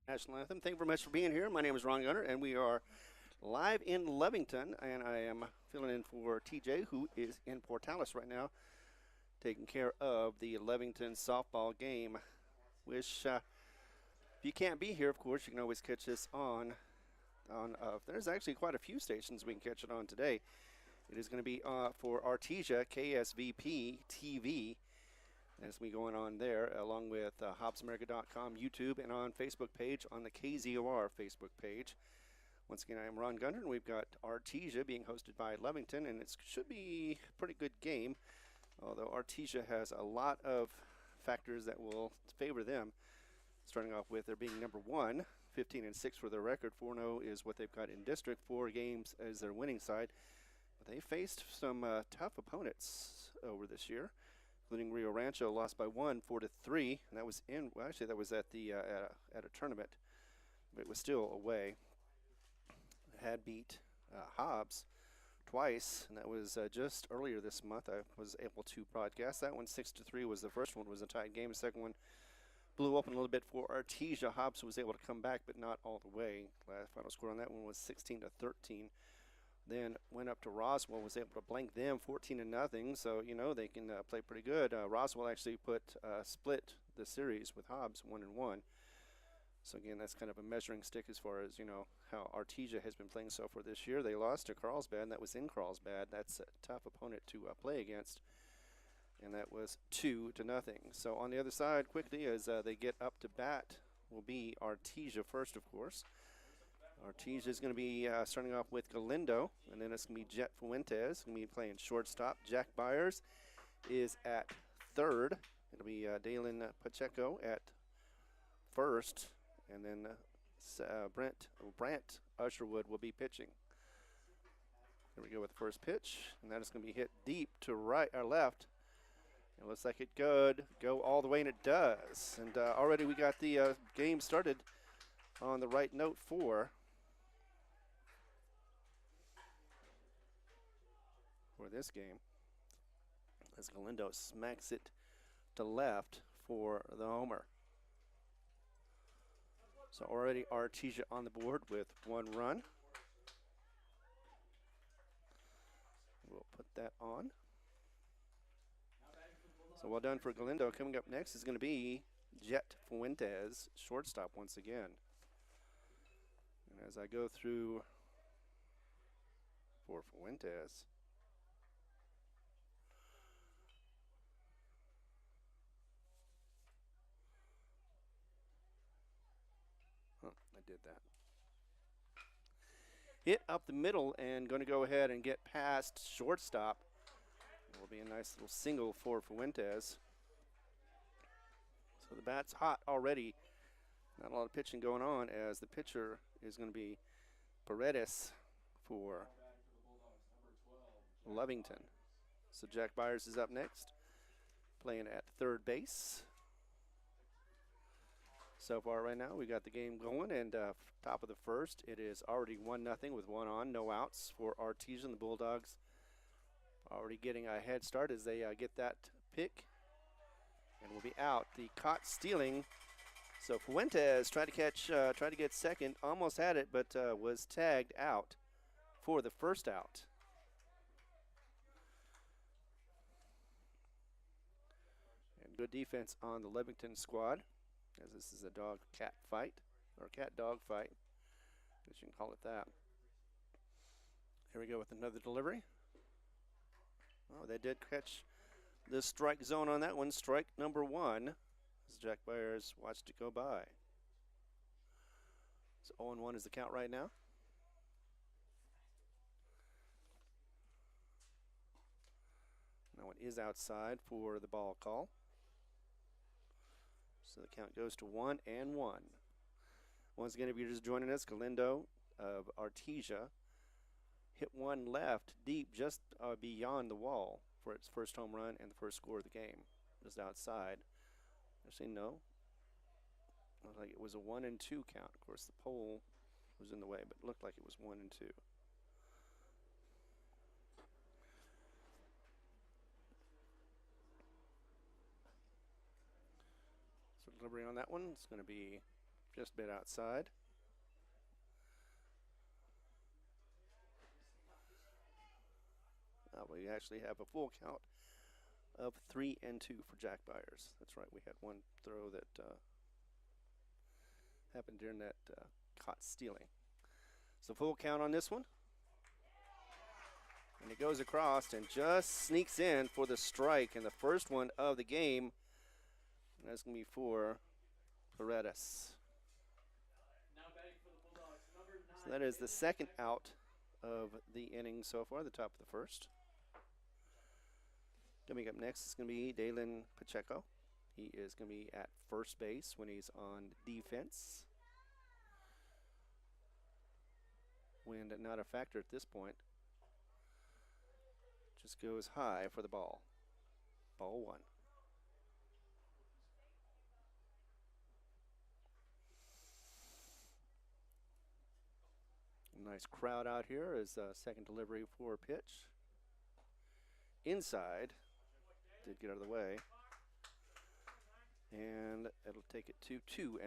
National Anthem. Thank you very much for being here. My name is Ron Gunner, and we are live in Lovington, and I am filling in for TJ, who is in Portales right now, taking care of the Lovington softball game. Wish if you can't be here, of course, you can always catch this on. There's actually quite a few stations we can catch it on today. It is going to be for Artesia KSVP TV. As we going on there, along with HobsAmerica.com, YouTube, and on Facebook page on the KZOR Facebook page. Once again, I am Ron Gunner, and we've got Artesia being hosted by Lovington, and it should be a pretty good game, although Artesia has a lot of factors that will favor them. Starting off with their being number one, 15-6 for their record. 4-0 is what they've got in district. 4 games as their winning side. But they faced some tough opponents over this year, including Rio Rancho, lost by 1, 4-3, and that was that was at the at a tournament, but it was still away. Had beat Hobbs twice, and that was just earlier this month. I was able to broadcast that one. 6-3 was the first one, was a tight game. The second one blew open a little bit for Artesia. Hobbs was able to come back, but not all the way. Last final score on that one was 16-13. Then went up to Roswell, was able to blank them 14-0. So they can play pretty good. Roswell actually split the series with Hobbs 1-1. So again, that's kind of a measuring stick as far as how Artesia has been playing so far this year. They lost to Carlsbad, and that was in Carlsbad. That's a tough opponent to play against, and that was 2-0. So on the other side, quickly as they get up to bat, will be Artesia first, of course. Artesia is going to be starting off with Galindo, and then it's going to be Jet Fuentes. Going to be playing shortstop. Jack Byers is at third. It'll be Dalen Pacheco at first, and then Brant Usherwood will be pitching. Here we go with the first pitch, and that is going to be hit deep to right or left. It looks like it could go all the way, and it does. And already we got the game started on the right note for this game, as Galindo smacks it to left for the homer. So already Artesia on the board with 1 run. We'll put that on. So well done for Galindo. Coming up next is going to be Jet Fuentes, shortstop once again. And as I go through for Fuentes, I did that. Hit up the middle, and going to go ahead and get past shortstop. It will be a nice little single for Fuentes. So the bat's hot already. Not a lot of pitching going on, as the pitcher is going to be Paredes for Lovington. So Jack Byers is up next, playing at third base. So far right now, we got the game going, and top of the first, it is already 1-0 with 1 on, no outs for Artesia. The Bulldogs already getting a head start as they get that pick, and will be out. The caught stealing. So Fuentes tried to get second, almost had it, but was tagged out for the first out. And good defense on the Lovington squad, as this is a dog-cat fight, or cat-dog fight, I guess you can call it that. Here we go with another delivery. Oh, they did catch the strike zone on that one. Strike number 1, as Jack Byers watched it go by. So 0-1 is the count right now. That one is outside for the ball call. So the count goes to 1-1. Once again, if you're just joining us, Galindo of Artesia hit one left deep just beyond the wall for its first home run and the first score of the game. Just outside. Actually, no. Looked like it was a 1-2 count. Of course, the pole was in the way, but it looked like it was 1-2. So delivery on that one is going to be just a bit outside. We actually have a full count of 3-2 for Jack Byers. That's right, we had one throw that happened during that caught stealing. So full count on this one. And it goes across and just sneaks in for the strike, and the first one of the game. And that's going to be for Paredes. So that is the second out of the inning so far, the top of the first. Coming up next is going to be Dalen Pacheco. He is going to be at first base when he's on defense. Wind not a factor at this point. Just goes high for the ball. Ball one. Nice crowd out here as second delivery for pitch. Inside. Did get out of the way. And it'll take it to 2-0.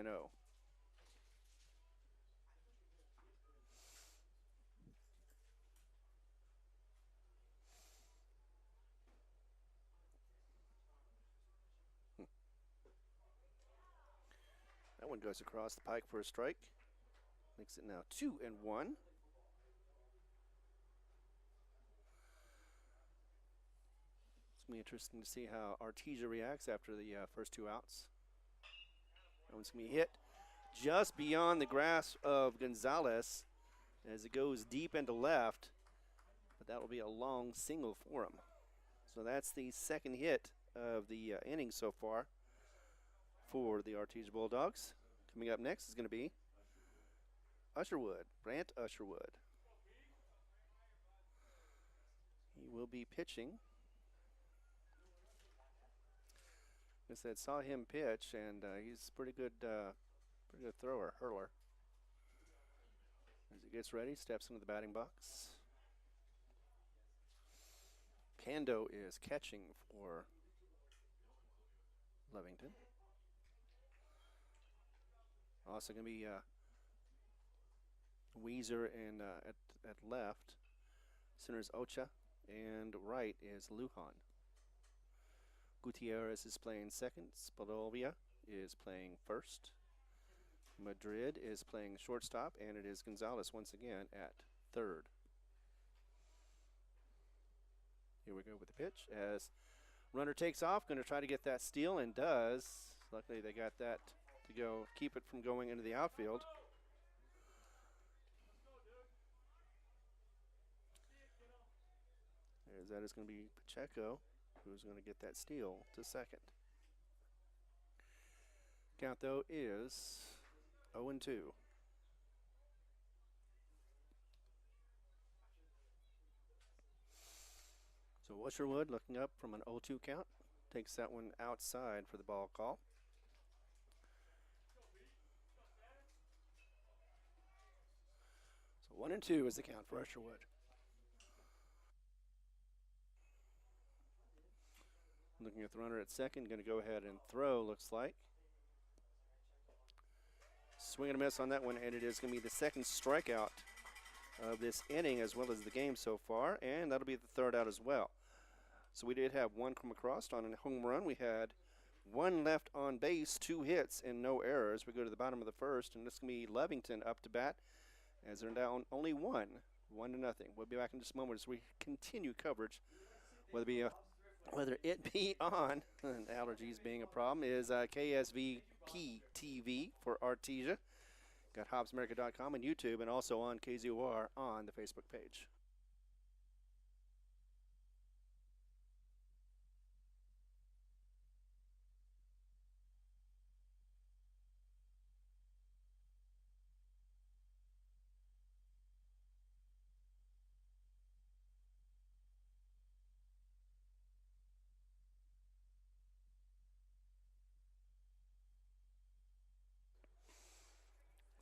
That one goes across the pike for a strike. Makes it now 2-1. It's going to be interesting to see how Artesia reacts after the first two outs. That one's going to be hit just beyond the grasp of Gonzalez as it goes deep into left. But that will be a long single for him. So that's the second hit of the inning so far for the Artesia Bulldogs. Coming up next is going to be Usherwood, Brant Usherwood. He will be pitching. I said, saw him pitch, and he's pretty good thrower, hurler. As he gets ready, steps into the batting box. Pando is catching for Lovington. Also going to be Weezer and at left. Center is Ocha, and right is Lujan. Gutierrez is playing second. Spadovia is playing first. Madrid is playing shortstop, and it is Gonzalez once again at third. Here we go with the pitch as runner takes off, going to try to get that steal, and does. Luckily they got that to go, keep it from going into the outfield. As that is going to be Pacheco, who's going to get that steal to second. Count, though, is 0-2. So Usherwood looking up from an 0-2 count. Takes that one outside for the ball call. So 1-2 is the count for Usherwood. Looking at the runner at second, going to go ahead and throw, looks like. Swing and a miss on that one, and it is going to be the second strikeout of this inning as well as the game so far, and that'll be the third out as well. So we did have one come across on a home run. We had one left on base, 2 hits, and no errors. We go to the bottom of the first, and this is going to be Lovington up to bat as they're down only 1-0. We'll be back in just a moment as we continue coverage, whether it be on, and allergies being a problem, is KSVP TV for Artesia. Got HobbsAmerica.com and YouTube, and also on KZOR on the Facebook page.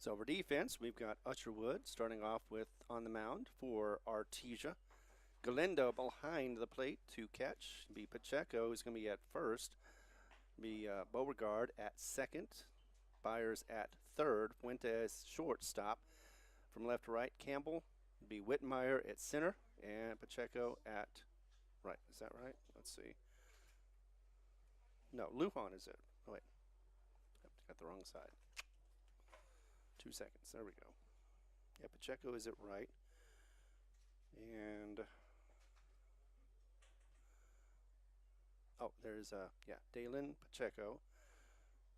So for defense, we've got Usherwood starting off with on the mound for Artesia. Galindo behind the plate to catch. Pacheco is going to be at first. Beauregard at second. Byers at third. Fuentes shortstop. From left to right, Campbell would be Whitmire at center and Pacheco at right. Is that right? Let's see. No, Lujan is it. Oh, wait. Got the wrong side. 2 seconds. There we go. Yeah, Pacheco is at right. And oh, there's yeah, Dalen Pacheco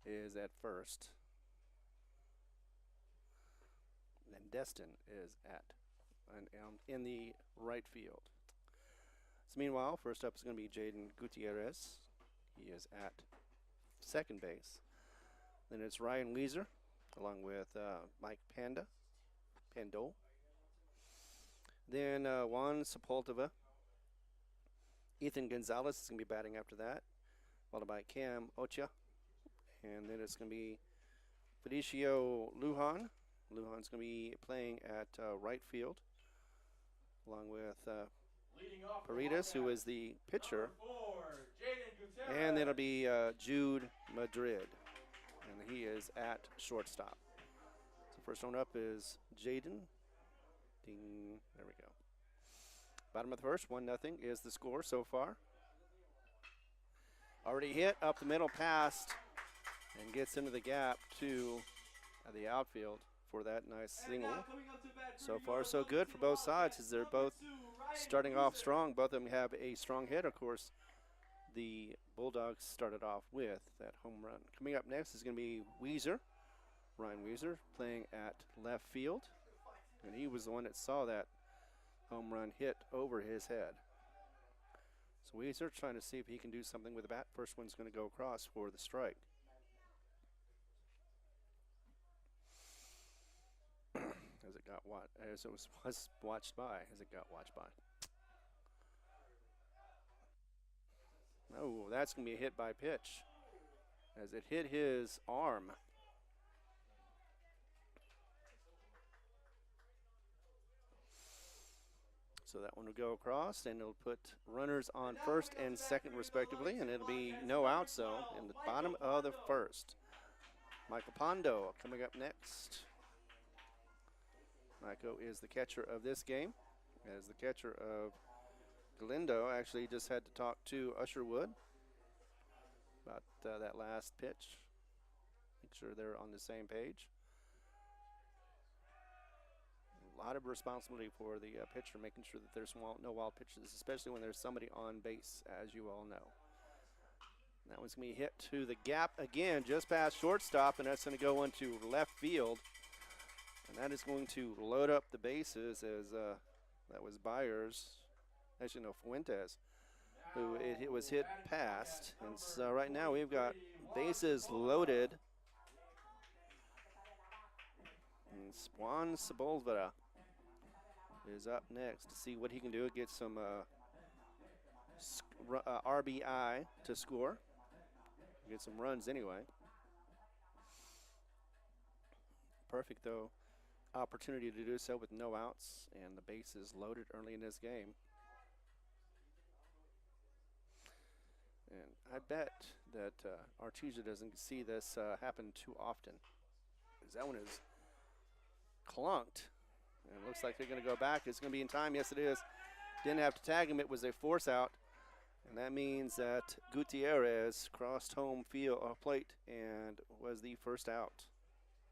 is at first. And Destin is at in the right field. So meanwhile, first up is going to be Jaden Gutierrez. He is at second base. Then it's Ryan Weezer, along with Mike Pando. Then Juan Sepulveda. Ethan Gonzalez is going to be batting after that, followed by Cam Ocha. And then it's going to be Felicio Lujan. Lujan's going to be playing at right field, along with Paredes, who is the pitcher. And then it'll be Jude Madrid, and he is at shortstop. So first one up is Jaden. Ding, there we go. Bottom of the first, 1-0 is the score so far. Already hit up the middle, past, and gets into the gap to the outfield for that nice single. So far, so good for both sides, as they're both starting off strong. Both of them have a strong hit. Of course, the Bulldogs started off with that home run. Coming up next is going to be Weezer, Ryan Weezer, playing at left field. And he was the one that saw that home run hit over his head. So Weezer trying to see if he can do something with the bat. First one's going to go across for the strike. As it got as it was watched by, as it got watched by. Oh, that's going to be a hit by pitch, as it hit his arm. So that one will go across, and it'll put runners on first and second respectively, and it'll be no out, so in the bottom of the first. Michael Pondo coming up next. Michael is the catcher of this game, as the catcher of Galindo actually just had to talk to Usherwood about that last pitch. Make sure they're on the same page. A lot of responsibility for the pitcher, making sure that there's no wild pitches, especially when there's somebody on base, as you all know. That one's going to be hit to the gap again, just past shortstop, and that's going to go into left field. And that is going to load up the bases, as that was Byers, actually no, Fuentes, who it was hit past. And so right now we've got bases loaded. And Juan Sepulveda is up next to see what he can do. Get some RBI to score. Get some runs anyway. Perfect, though, opportunity to do so with no outs and the bases loaded early in this game. And I bet that Artesia doesn't see this happen too often, because that one is clunked. And it looks like they're going to go back. It's going to be in time. Yes, it is. Didn't have to tag him. It was a force out. And that means that Gutierrez crossed home field plate and was the first out.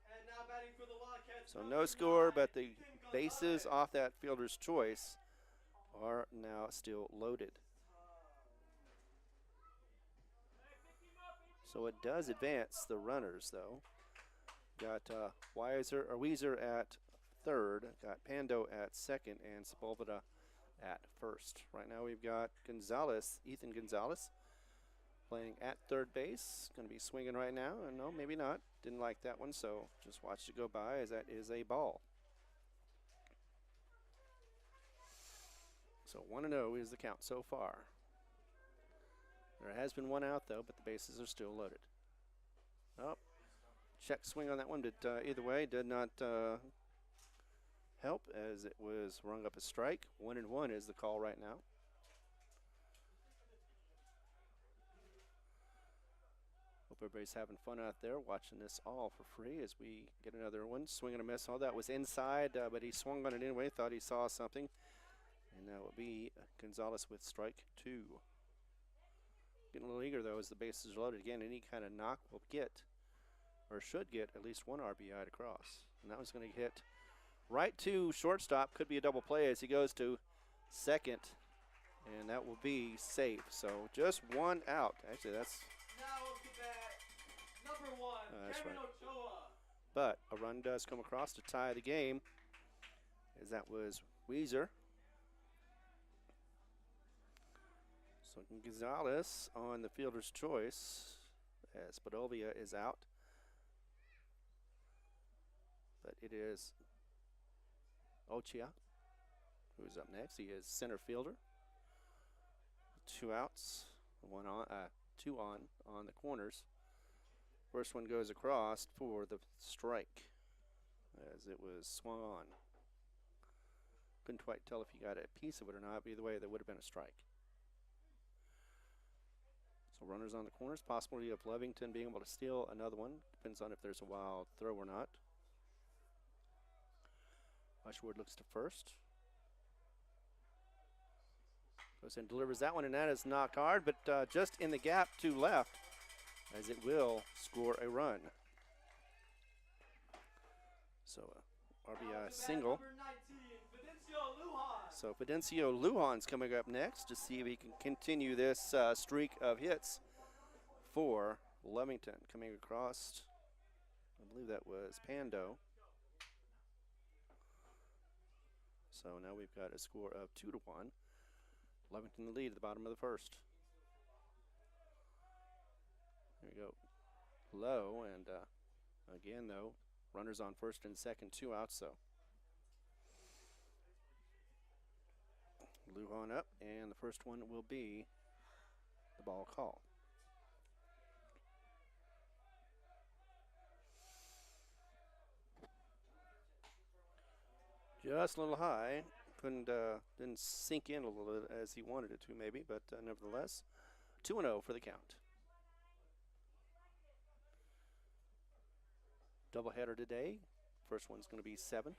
And now batting for the Wildcats, so no score, but the bases off that fielder's choice are now still loaded. So it does advance the runners, though. Got Weezer at third, got Pando at second, and Sepulveda at first. Right now we've got Ethan Gonzalez, playing at third base. Going to be swinging right now, and no, maybe not. Didn't like that one, so just watched it go by, as that is a ball. So 1-0 is the count so far. There has been one out, though, but the bases are still loaded. Oh, check swing on that one, but either way, did not help, as it was rung up a strike. 1-1 is the call right now. everybody's having fun out there watching this all for free as we get another one. Swing and a miss. All that was inside, but he swung on it anyway, thought he saw something. And that will be Gonzalez with strike 2. Getting a little eager, though, as the bases are loaded. Again, any kind of knock will get, or should get, at least one RBI to cross. And that was going to hit right to shortstop. Could be a double play as he goes to second. And that will be safe. So just one out. Actually, that's... Now up to bat, number 1, that's Kevin right. Ochoa. But a run does come across to tie the game, as that was Weezer. So Gonzalez on the fielder's choice as Padovia is out. But it is Ochia who's up next. He is center fielder. 2 outs, two on the corners. First one goes across for the strike as it was swung on. Couldn't quite tell if he got a piece of it or not, but either way, there would have been a strike. So runners on the corners, possibility of Lovington being able to steal another one. Depends on if there's a wild throw or not. Rushwood looks to first. Goes and delivers that one, and that is knocked hard, but just in the gap to left, as it will score a run. So RBI single. So Fidencio Lujan's coming up next to see if he can continue this streak of hits for Lovington. Coming across, I believe that was Pando. So now we've got a score of 2-1. Lovington the lead at the bottom of the first. There we go. Low, and again, though, runners on first and second, 2 outs, so. Lujan up, and the first one will be the ball call. Just a little high. Didn't sink in a little bit as he wanted it to, maybe, but nevertheless, 2-0 for the count. Doubleheader today. First one's going to be 7.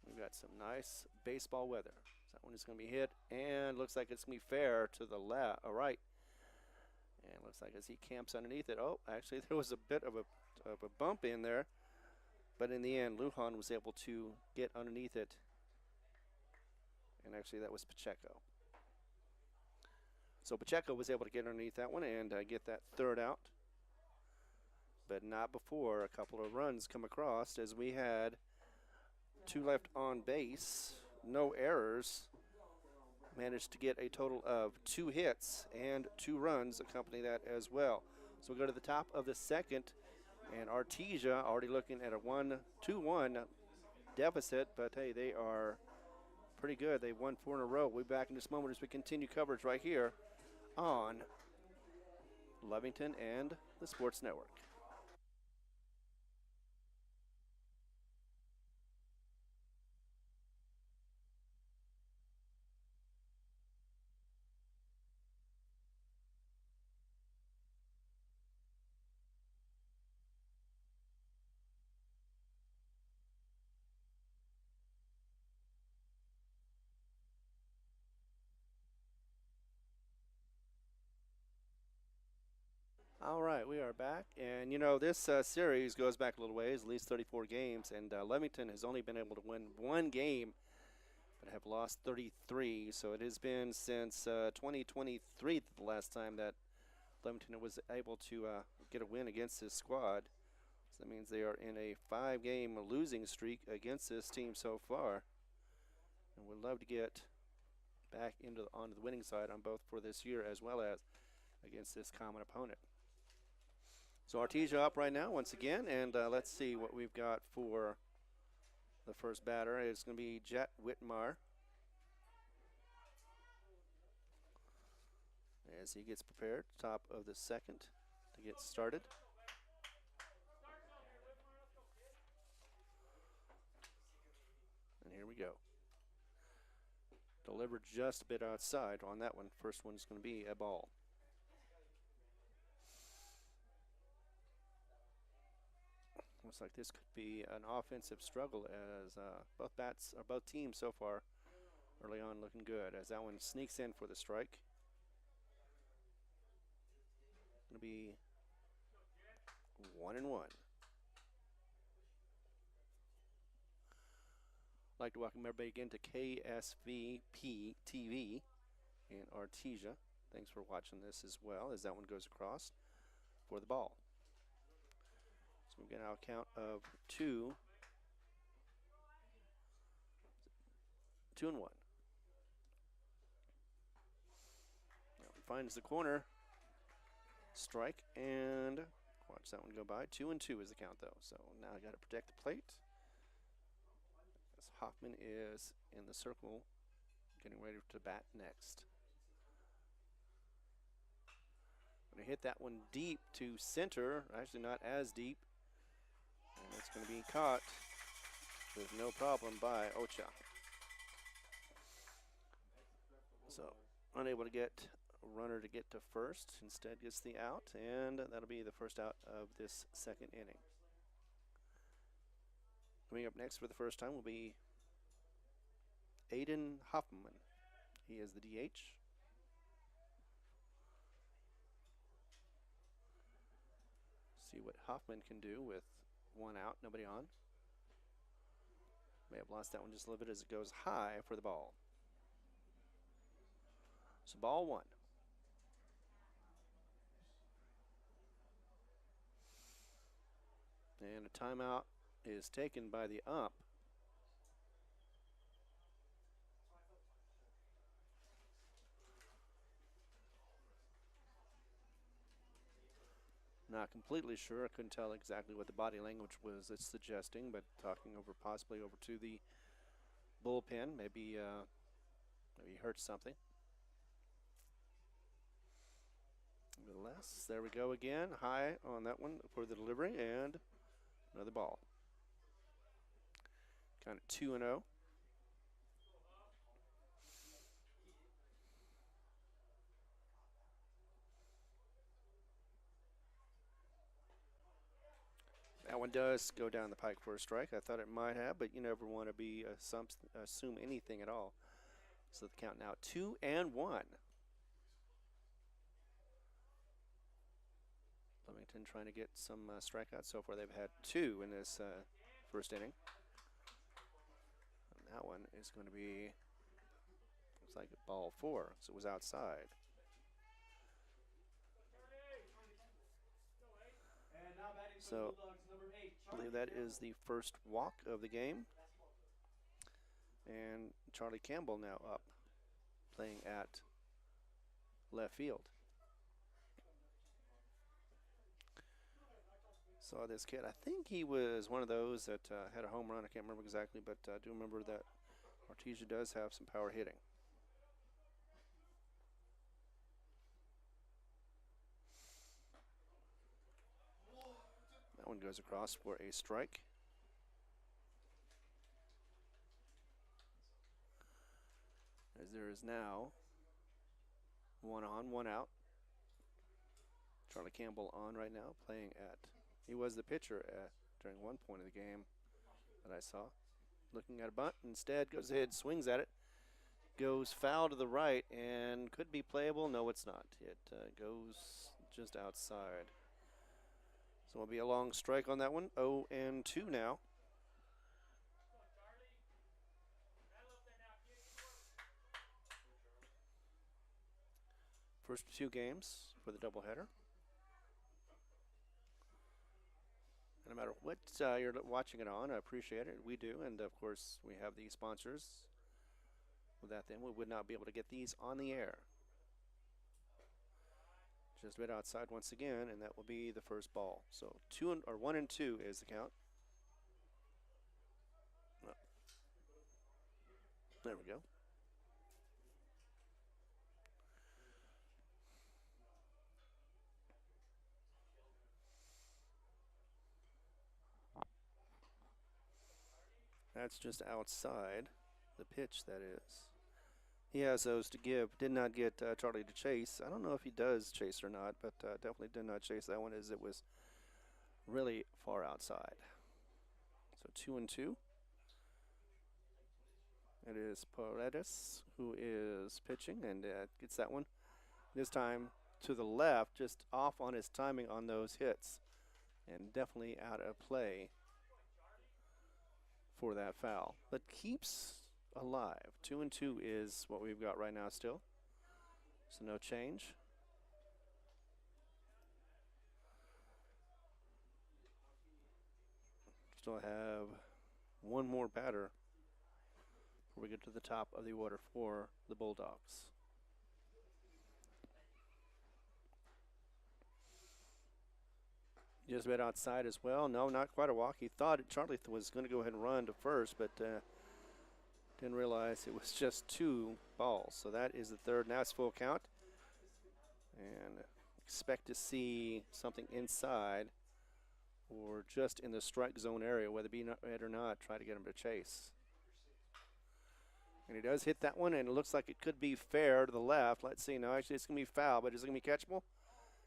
We've got some nice baseball weather. That one is going to be hit, and looks like it's going to be fair to the right. And looks like as he camps underneath it. Oh, actually, there was a bit of a bump in there, but in the end, Lujan was able to get underneath it. And actually, that was Pacheco. So Pacheco was able to get underneath that one and get that third out. But not before a couple of runs come across, as we had 2 left on base, no errors. Managed to get a total of 2 hits and 2 runs accompany that as well. So we go to the top of the second, and Artesia already looking at a 2-1 deficit, but hey, they are pretty good. They've won 4 in a row. We'll be back in this moment as we continue coverage right here on Lovington and the Sports Network. All right, we are back, and you know, this series goes back a little ways, at least 34 games, and Lovington has only been able to win 1 game, but have lost 33, so it has been since 2023 the last time that Lovington was able to get a win against this squad. So that means they are in a 5-game losing streak against this team so far, and would love to get back onto the winning side on both for this year as well as against this common opponent. So Artesia up right now once again, and let's see what we've got for the first batter. It's going to be Jet Whitmar as he gets prepared, top of the second to get started. And here we go. Delivered just a bit outside on that one. First one's going to be a ball. Looks like this could be an offensive struggle as both teams so far early on looking good as that one sneaks in for the strike. Going to be 1-1. I'd like to welcome everybody again to KSVP TV in Artesia. Thanks for watching this as well as that one goes across for the ball. So we get our count of 2-1. Finds the corner. Strike and watch that one go by. 2-2 is the count though. So now I got to protect the plate. As Hoffman is in the circle getting ready to bat next. Going to hit that one deep to center. Actually not as deep. And it's going to be caught with no problem by Ocha. So unable to get a runner to get to first. Instead gets the out, and that'll be the first out of this second inning. Coming up next for the first time will be Aiden Hoffman. He is the DH. See what Hoffman can do with one out, nobody on. May have lost that one just a little bit as it goes high for the ball. So ball one. And a timeout is taken by the ump. Not completely sure. I couldn't tell exactly what the body language was it's suggesting, but talking over possibly over to the bullpen. Maybe he hurt something. Nevertheless, there we go again. High on that one for the delivery and another ball. Kind of 2-0. That one does go down the pike for a strike. I thought it might have, but you never want to be assume anything at all. So the count now 2-1. Lovington trying to get some strikeouts. So far they've had 2 in this first inning. And that one is going to be, looks like ball 4, so it was outside. So I believe that is the first walk of the game. And Charlie Campbell now up, playing at left field. Saw this kid. I think he was one of those that had a home run. I can't remember exactly, but I do remember that Artesia does have some power hitting. That one goes across for a strike. As there is now 1 on, 1 out. Charlie Campbell on right now, playing at, he was the pitcher during one point of the game that I saw. Looking at a bunt, instead goes ahead, swings at it. Goes foul to the right and could be playable. No, it's not. It goes just outside. So it'll be a long strike on that one. 0-2 now. First 2 games for the doubleheader. No matter what you're watching it on, I appreciate it. We do, and of course we have the sponsors. Without them, we would not be able to get these on the air. Just a bit outside once again, and that will be the first ball. So 1-2 is the count. Oh. There we go. That's just outside the pitch, that is. He has those to give. Did not get Charlie to chase. I don't know if he does chase or not, but definitely did not chase that one as it was really far outside. So 2-2. It is Paredes who is pitching and gets that one. This time to the left, just off on his timing on those hits. And definitely out of play for that foul. But keeps alive. 2-2 is what we've got right now still. So no change. Still have one more batter before we get to the top of the order for the Bulldogs. Just been outside as well. No, not quite a walk. He thought Charlie was going to go ahead and run to first, but didn't realize it was just 2 balls. So that is the third. Now it's full count. And expect to see something inside or just in the strike zone area, whether it be it or not, try to get him to chase. And he does hit that one, and it looks like it could be fair to the left. Let's see. No, actually, it's going to be foul, but is it going to be catchable?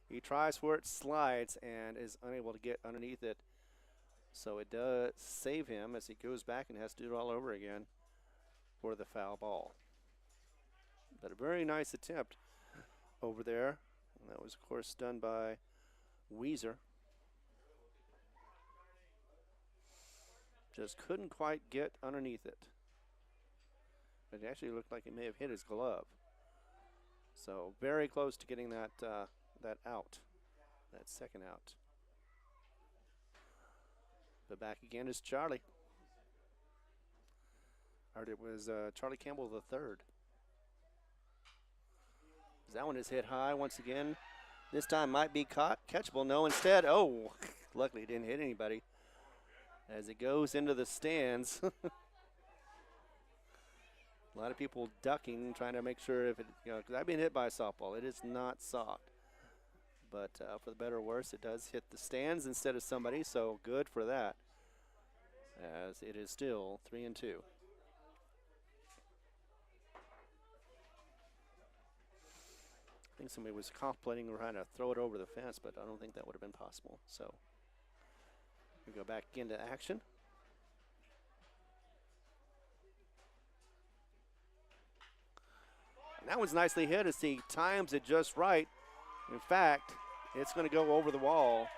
He tries for it, slides, and is unable to get underneath it. So it does save him as he goes back and has to do it all over again for the foul ball. But a very nice attempt over there. And that was, of course, done by Weezer. Just couldn't quite get underneath it. It actually looked like it may have hit his glove. So very close to getting that that out, that second out. But back again is Charlie. Or it was Charlie Campbell the third. That one is hit high once again. This time might be caught, catchable. No, instead, oh, luckily it didn't hit anybody. As it goes into the stands. A lot of people ducking, trying to make sure if it, because I've been hit by a softball. It is not soft. But for the better or worse, it does hit the stands instead of somebody, so good for that. As it is still 3-2. I think somebody was contemplating trying to throw it over the fence, but I don't think that would have been possible. So we go back into action. And that one's nicely hit as he times it just right. In fact, it's going to go over the wall.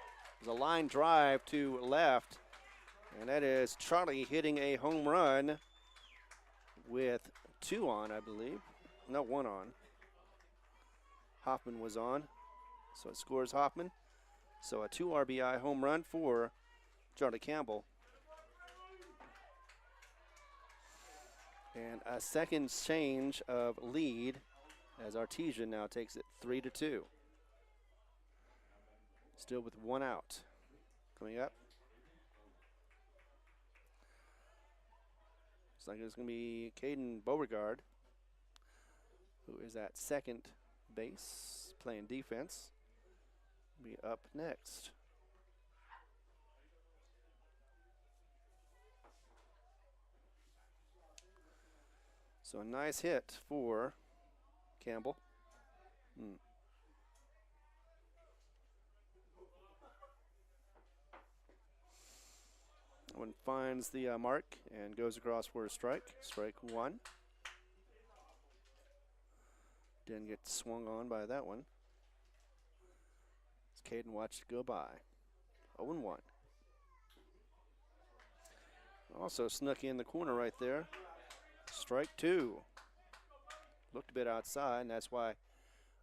There's a line drive to left, and that is Charlie hitting a home run with 2 on, I believe. No, 1 on. Hoffman was on, so it scores Hoffman. So a 2 RBI home run for Charlie Campbell. And a second change of lead as Artesia now takes it 3-2. Still with 1 out. Coming up. Looks like it's going to be Caden Beauregard, who is at second base, playing defense. Be up next. So a nice hit for Campbell. One finds the mark and goes across for a strike. Strike 1. Didn't get swung on by that one. As Caden watched it go by. 0-1. Also snuck in the corner right there. Strike 2. Looked a bit outside, and that's why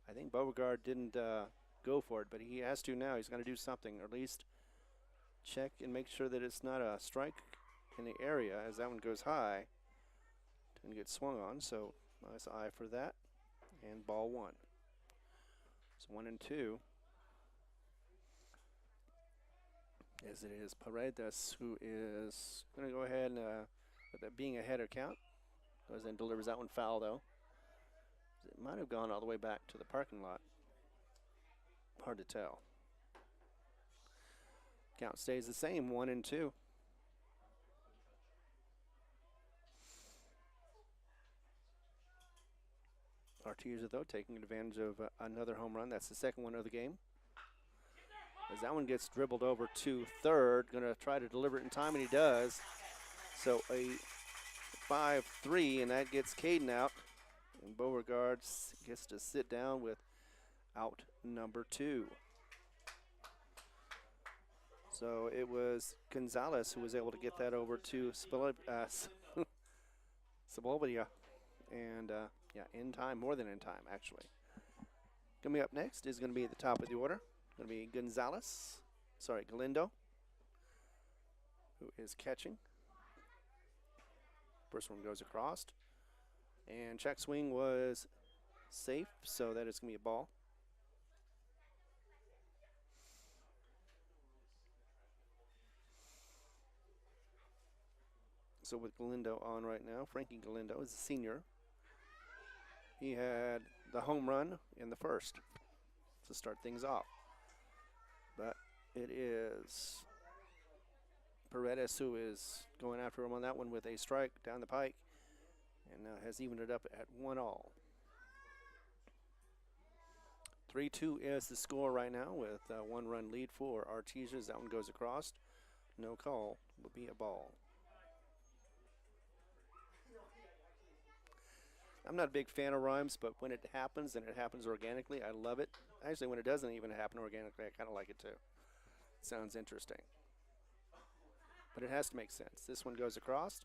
I think Beauregard didn't go for it, but he has to now. He's going to do something, or at least check and make sure that it's not a strike in the area as that one goes high. Didn't get swung on, so nice eye for that. And ball 1. It's 1-2. As it is Paredes who is going to go ahead and, with that being ahead of count, goes and delivers that one foul though. It might have gone all the way back to the parking lot. Hard to tell. Count stays the same, 1-2. Artesia, though, taking advantage of another home run. That's the second one of the game. as that one gets dribbled over to third. Going to try to deliver it in time, and he does. So a 5-3, and that gets Caden out. And Beauregard gets to sit down with out number 2. So it was Gonzalez who was able to get that over to Sepulveda. And yeah, in time, more than in time, actually. Coming up next is going to be at the top of the order. Going to be Galindo, who is catching. First one goes across. And check swing was safe, so that is going to be a ball. So with Galindo on right now, Frankie Galindo is a senior. He had the home run in the first to start things off. But it is Paredes who is going after him on that one with a strike down the pike, and now has evened it up at 1-all. 3-2 is the score right now with a 1-run lead for Artesia. As that one goes across, no call, will be a ball. I'm not a big fan of rhymes, but when it happens and it happens organically, I love it. Actually, when it doesn't even happen organically, I kind of like it too. Sounds interesting. But it has to make sense. This one goes across,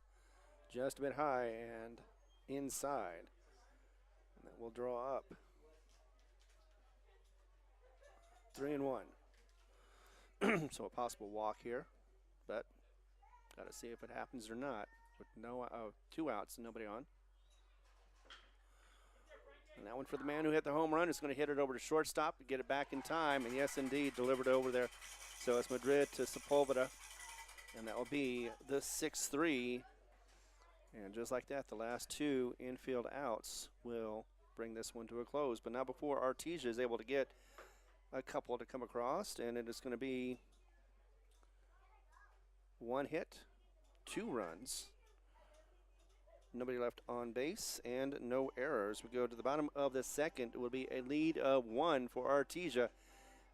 just a bit high and inside. And that will draw up. 3-1. So a possible walk here, but got to see if it happens or not. With no 2 outs and nobody on. And that one for the man who hit the home run is going to hit it over to shortstop to get it back in time. And yes, indeed, delivered over there. So it's Madrid to Sepulveda. And that will be the 6-3. And just like that, the last 2 infield outs will bring this one to a close. But now before Artesia is able to get a couple to come across, and it is going to be 1 hit, 2 runs. Nobody left on base and no errors. We go to the bottom of the second. It will be a lead of 1 for Artesia.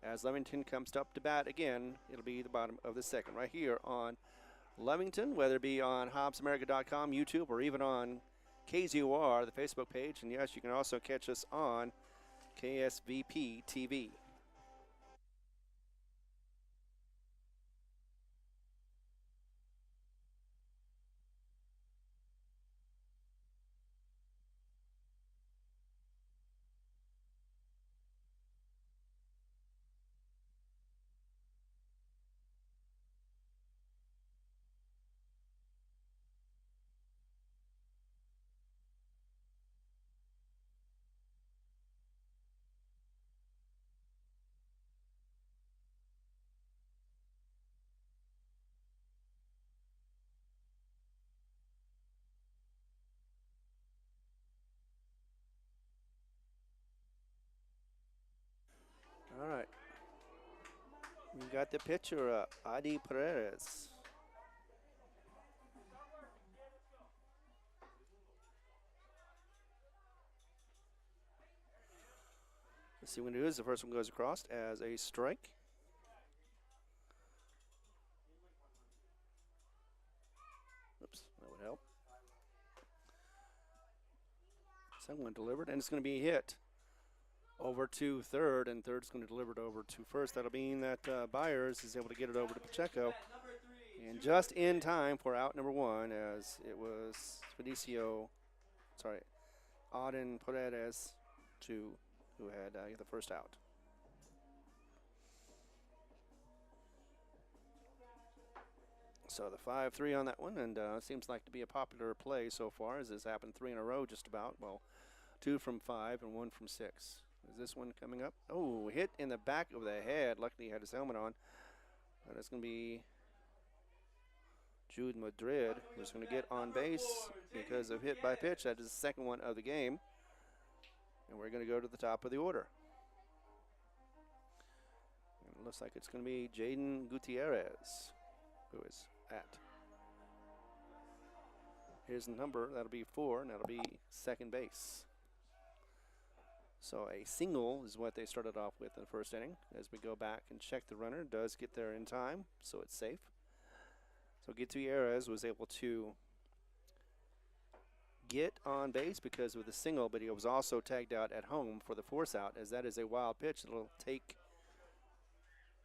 As Lovington comes up to bat again, it'll be the bottom of the second right here on Lovington, whether it be on HobbsAmerica.com, YouTube, or even on KZOR, the Facebook page. And yes, you can also catch us on KSVP TV. All right. We got the pitcher up, Adi Perez. Let's see when it is. The first one goes across as a strike. Oops, that would help. Second one delivered, and it's going to be hit over to third, and third's going to deliver it over to first. That'll mean that Byers is able to get it over to Pacheco. And just in time for out number 1, as it was Auden Paredes who had the first out. So the 5-3 on that one, and seems like to be a popular play so far, as this happened 3 in a row just about. Well, 2 from 5 and 1 from 6. Is this one coming up? Oh, hit in the back of the head. Luckily he had his helmet on. And it's going to be Jude Madrid, who's going to get on base because of hit by pitch. That is the second one of the game. And we're going to go to the top of the order. And it looks like it's going to be Jaden Gutierrez, who is at. Here's the number. That'll be 4, and that'll be second base. So a single is what they started off with in the first inning. As we go back and check, the runner does get there in time, so it's safe. So Gutierrez was able to get on base because of the single, but he was also tagged out at home for the force out, as that is a wild pitch that will take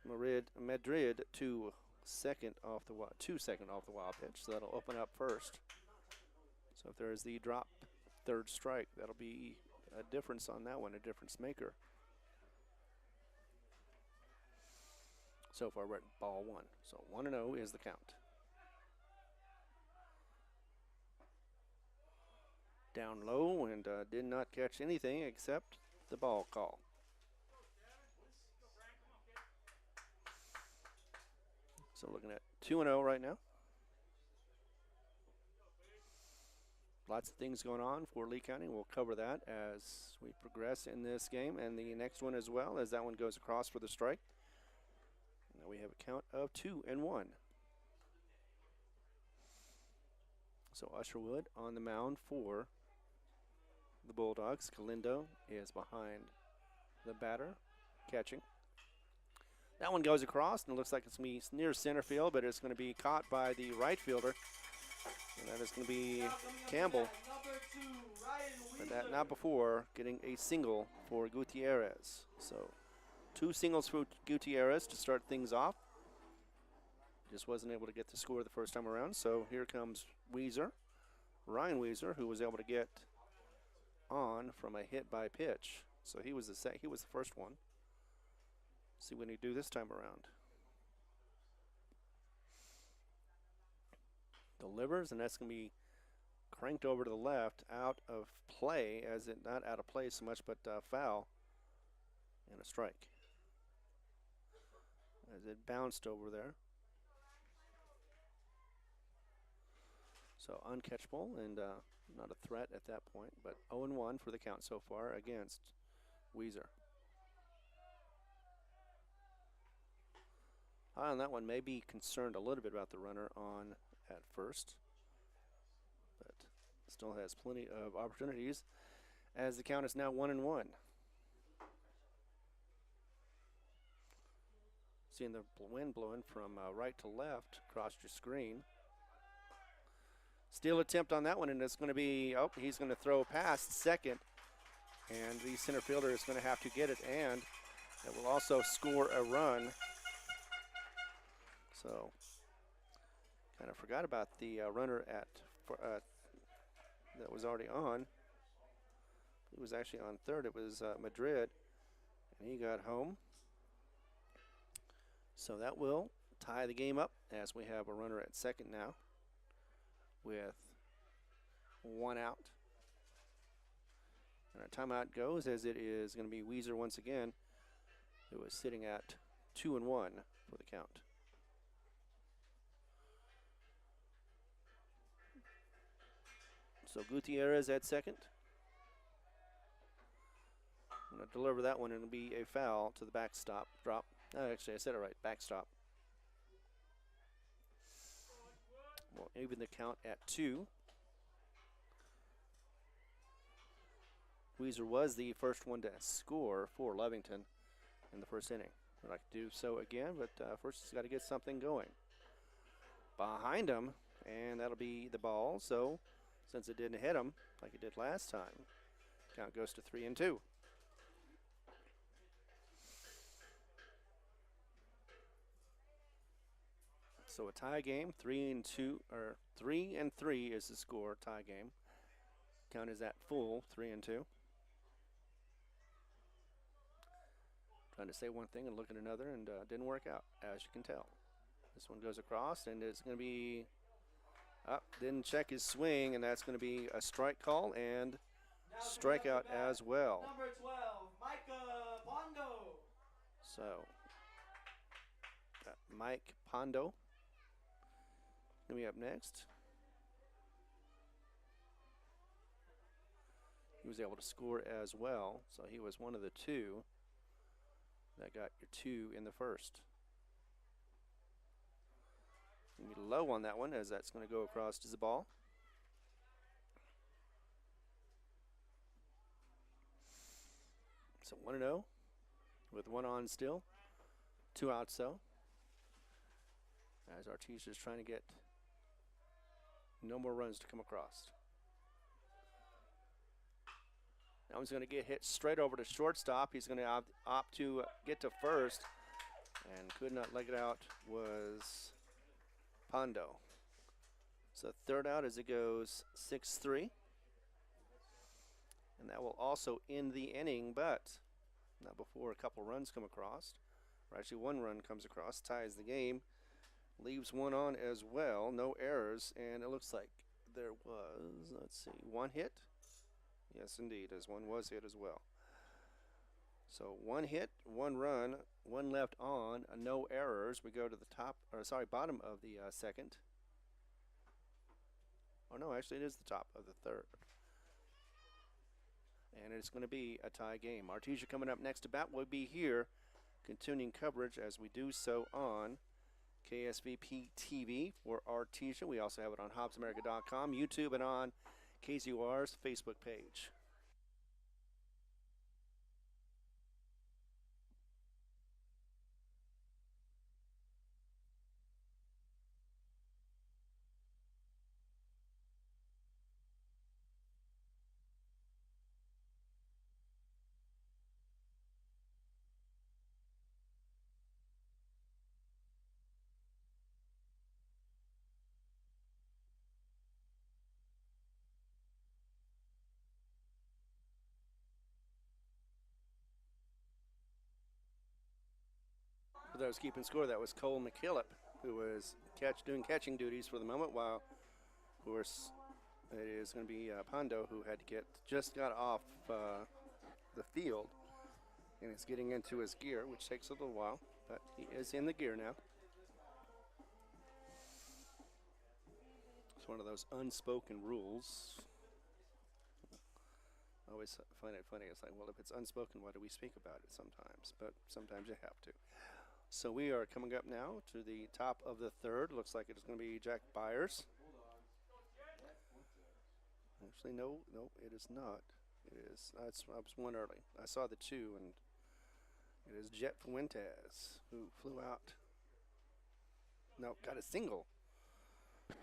Madrid to second off the wild pitch. So that'll open up first. So if there's the drop third strike, that'll be a difference on that one, a difference maker. So far we're at ball one. So 1-0 is the count. Down low and did not catch anything except the ball call. So looking at 2-0 right now. Lots of things going on for Lee County. We'll cover that as we progress in this game and the next one as well, as that one goes across for the strike. Now we have a count of 2-1. So Usherwood on the mound for the Bulldogs. Galindo is behind the batter, catching. That one goes across, and it looks like it's going to be near center field, but it's going to be caught by the right fielder. And that is going to be Campbell. But that not before getting a single for Gutierrez. So 2 singles for Gutierrez to start things off. Just wasn't able to get the score the first time around. So here comes Weezer, Ryan Weezer, who was able to get on from a hit by pitch. So he was the first one. See what he do this time around. Delivers, and that's going to be cranked over to the left, out of play, as it not out of play so much, but foul, and a strike. As it bounced over there. So uncatchable and not a threat at that point, but 0-1 for the count so far against Weezer. On that one, may be concerned a little bit about the runner on at first, but still has plenty of opportunities as the count is now 1-1. Seeing the wind blowing from right to left across your screen. Steal attempt on that one, and it's going to be, he's going to throw past second, and the center fielder is going to have to get it, and it will also score a run. So, kind of forgot about the runner that was already on. He was actually on third. It was Madrid, and he got home. So that will tie the game up as we have a runner at second now with 1 out. And our timeout goes as it is going to be Weezer once again, who is sitting at 2-1 for the count. So Gutierrez at second. I'm going to deliver that one, and it'll be a foul to the backstop drop. Actually, I said it right, backstop. Well, even the count at 2. Weezer was the first one to score for Lovington in the first inning. I'd like to do so again, but first he's got to get something going. Behind him, and that'll be the ball. So since it didn't hit him like it did last time, count goes to 3-2. So a tie game, 3-2, or 3-3 is the score, tie game. Count is at full, 3-2. Trying to say one thing and look at another, and didn't work out, as you can tell. This one goes across, and it's going to be up. Didn't check his swing, and that's going to be a strike call and strikeout as well. Number 12, Micah Pondo. So, Mike Pondo going to be up next. He was able to score as well, so he was one of the 2 that got your 2 in the first. Going to be low on that one, as that's going to go across to the ball. So 1-0 with one on still. 2 outs though. As Artesia is trying to get no more runs to come across. That one's going to get hit straight over to shortstop. He's going to opt to get to first, and could not leg it out was Pondo. So third out as it goes 6-3. And that will also end the inning, but not before a couple runs come across. Or actually one run comes across, ties the game, leaves one on as well, no errors, and it looks like there was, let's see, one hit. Yes, indeed, as one was hit as well. So one hit, one run, one left on, no errors. We go to the bottom of the second. Oh no, actually it is the top of the third. And it's going to be a tie game. Artesia coming up next to bat. We'll be here continuing coverage as we do so on KSVP TV for Artesia. We also have it on HobbsAmerica.com, YouTube, and on KZUR's Facebook page. For those keeping score, that was Cole McKillop, who was doing catching duties for the moment, while, of course, it is going to be Pondo, who had just got off the field and is getting into his gear, which takes a little while, but he is in the gear now. It's one of those unspoken rules. I always find it funny. It's like, well, if it's unspoken, why do we speak about it sometimes? But sometimes you have to. So we are coming up now to the top of the third. Looks like it's going to be Jack Byers. Actually, no, it is not. It is. I was one early. I saw the 2, and it is Jet Fuentes who flew out. No, got a single.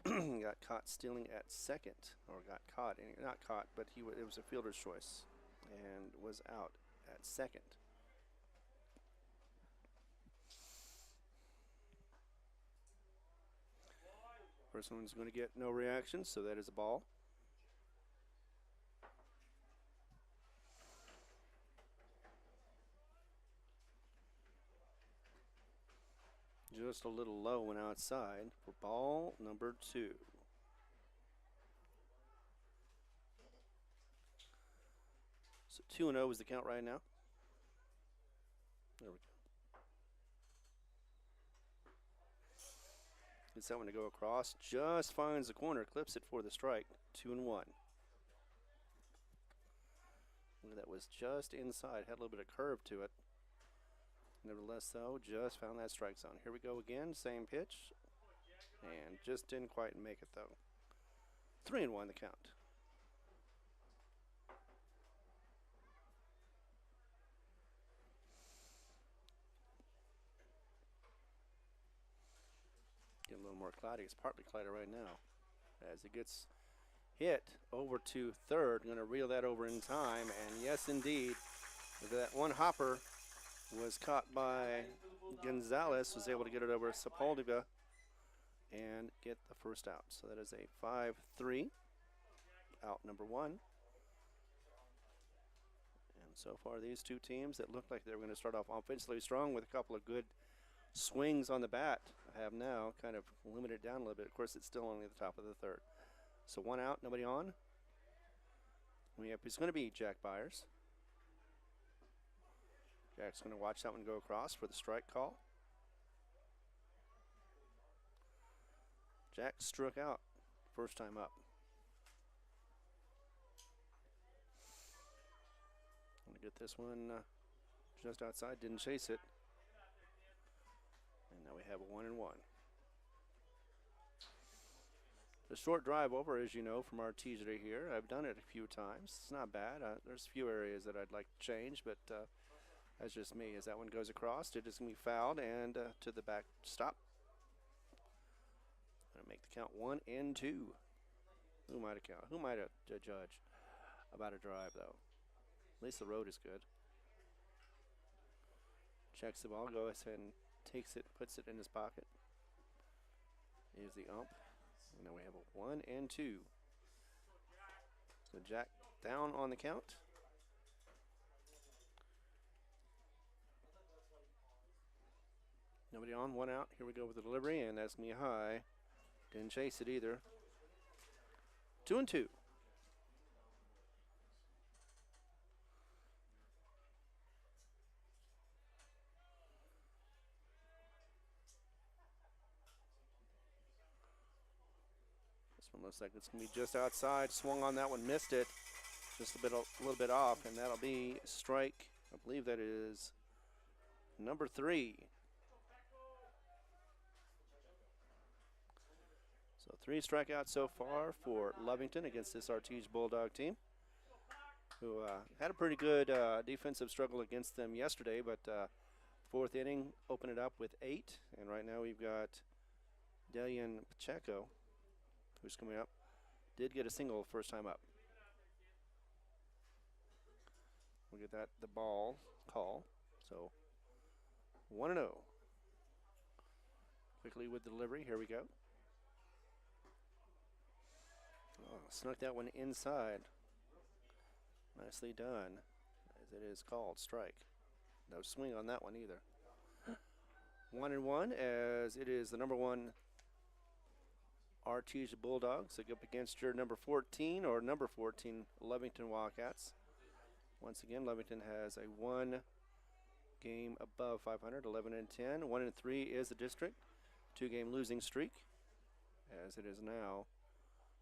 Got caught stealing at second, or got caught. Not caught, but it was a fielder's choice, and was out at second. First one's going to get no reaction, so that is a ball. Just a little low and outside for ball number 2. So 2-0 is the count right now. There we go. Gets that one to go across. Just finds the corner, clips it for the strike. 2-1. That was just inside. Had a little bit of curve to it. Nevertheless, though, just found that strike zone. Here we go again. Same pitch. And just didn't quite make it, though. 3-1 the count. Getting a little more cloudy. It's partly cloudy right now. As it gets hit over to third. Going to reel that over in time. And yes, indeed, that one hopper was caught by Gonzalez, was able to get it over Sepulveda and get the first out. So that is a 5-3, out number 1. And so far these two teams that looked like they were going to start off offensively strong with a couple of good swings on the bat have now kind of limited it down a little bit. Of course, it's still only the top of the third. So 1 out, nobody on. It's going to be Jack Byers. Jack's going to watch that one go across for the strike call. Jack struck out first time up. I'm going to get this one just outside, didn't chase it. And now we have a 1-1. The short drive over, as you know, from Artesia here. I've done it a few times. It's not bad. There's a few areas that I'd like to change, but That's just me. As that one goes across, it is going to be fouled and to the back stop. Going to make the count 1 and 2. Who might have count? Who might have judge about a drive though? At least the road is good. Checks the ball, goes ahead and takes it, puts it in his pocket. Is the ump. And then we have a 1 and 2. So Jack down on the count. Nobody on, 1 out. Here we go with the delivery, and that's me high. Didn't chase it either. 2 and 2. This one looks like it's going to be just outside. Swung on that one, missed it. Just a little bit off, and that'll be strike. I believe that is number 3. So 3 strikeouts so far for Lovington against this Artesia Bulldog team, who had a pretty good defensive struggle against them yesterday, but 4th inning opened it up with 8, and right now we've got Delian Pacheco, who's coming up. Did get a single first time up. We'll get that the ball call. So 1-0. Quickly with the delivery. Here we go. Oh, snuck that one inside. Nicely done, as it is called strike. No swing on that one either. 1-1, as it is the number 1 Artesia Bulldogs that go up against your number 14 or number 14 Lovington Wildcats. Once again, Lovington has a 1 game above 500, 11 and 10. 1 and 3 is the district. 2 game losing streak, as it is now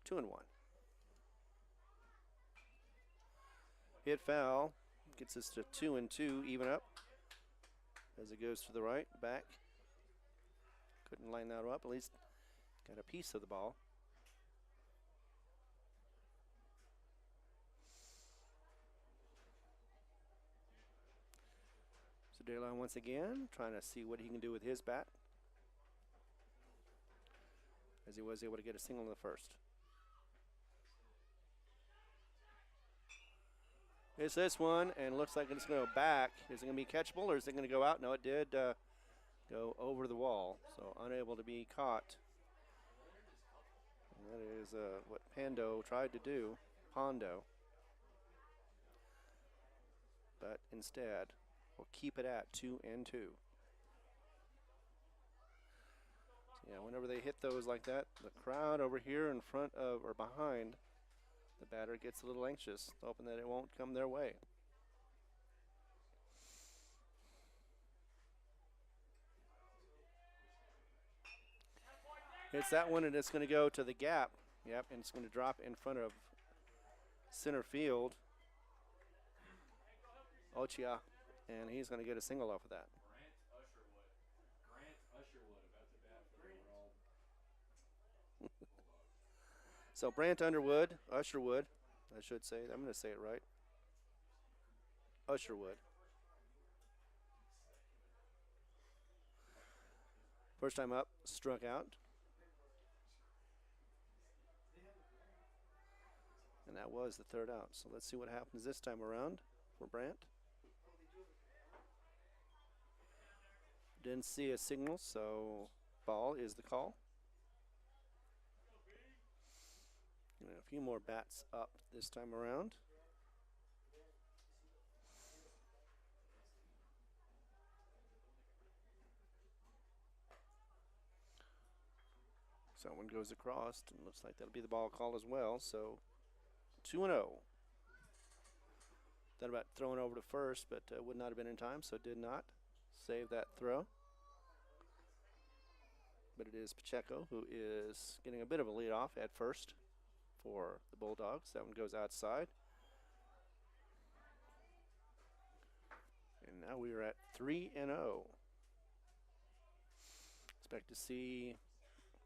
2 and 1. Hit foul gets us to 2 and 2, even up. As it goes to the right, back. Couldn't line that up, at least got a piece of the ball. So Daylon once again trying to see what he can do with his bat, as he was able to get a single in the first. It's this one, and looks like it's going to go back. Is it going to be catchable, or is it going to go out? No, it did go over the wall, so unable to be caught. And that is what Pondo tried to do, but instead we'll keep it at 2 and 2. So yeah, whenever they hit those like that, the crowd over here in front of or behind the batter gets a little anxious, hoping that it won't come their way. It's that one, and it's going to go to the gap. Yep, and it's going to drop in front of center field. Ochia, and he's going to get a single off of that. So Brant Usherwood, I should say. I'm going to say it right. Usherwood. First time up, struck out. And that was the 3rd out. So let's see what happens this time around for Brant. Didn't see a signal, so ball is the call. And a few more bats up this time around. So one goes across, and looks like that'll be the ball call as well. So 2 and 0. Thought about throwing over to first, but would not have been in time, so did not save that throw. But it is Pacheco who is getting a bit of a lead off at first for the Bulldogs. That one goes outside. And now we are at 3 and 0. Expect to see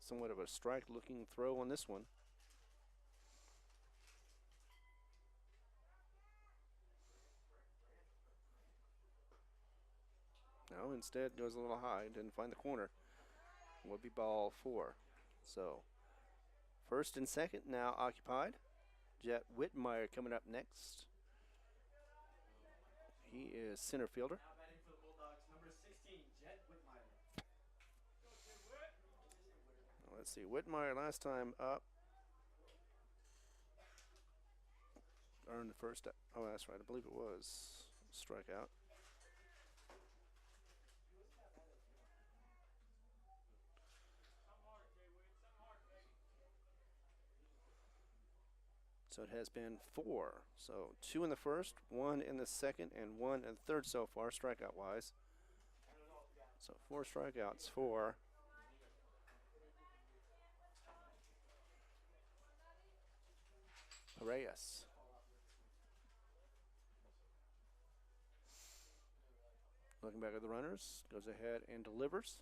somewhat of a strike-looking throw on this one. No, instead goes a little high. Didn't find the corner. Would be ball 4. So first and second now occupied. Jet Whitmire coming up next. He is center fielder. Now batting for the Bulldogs, number 16, Jet Whitmire. Let's see, Whitmire last time up earned the first. Oh, that's right. I believe it was strikeout. So it has been 4. So 2 in the first, 1 in the second, and 1 in the third so far, strikeout-wise. So 4 strikeouts for Reyes. Looking back at the runners, goes ahead and delivers.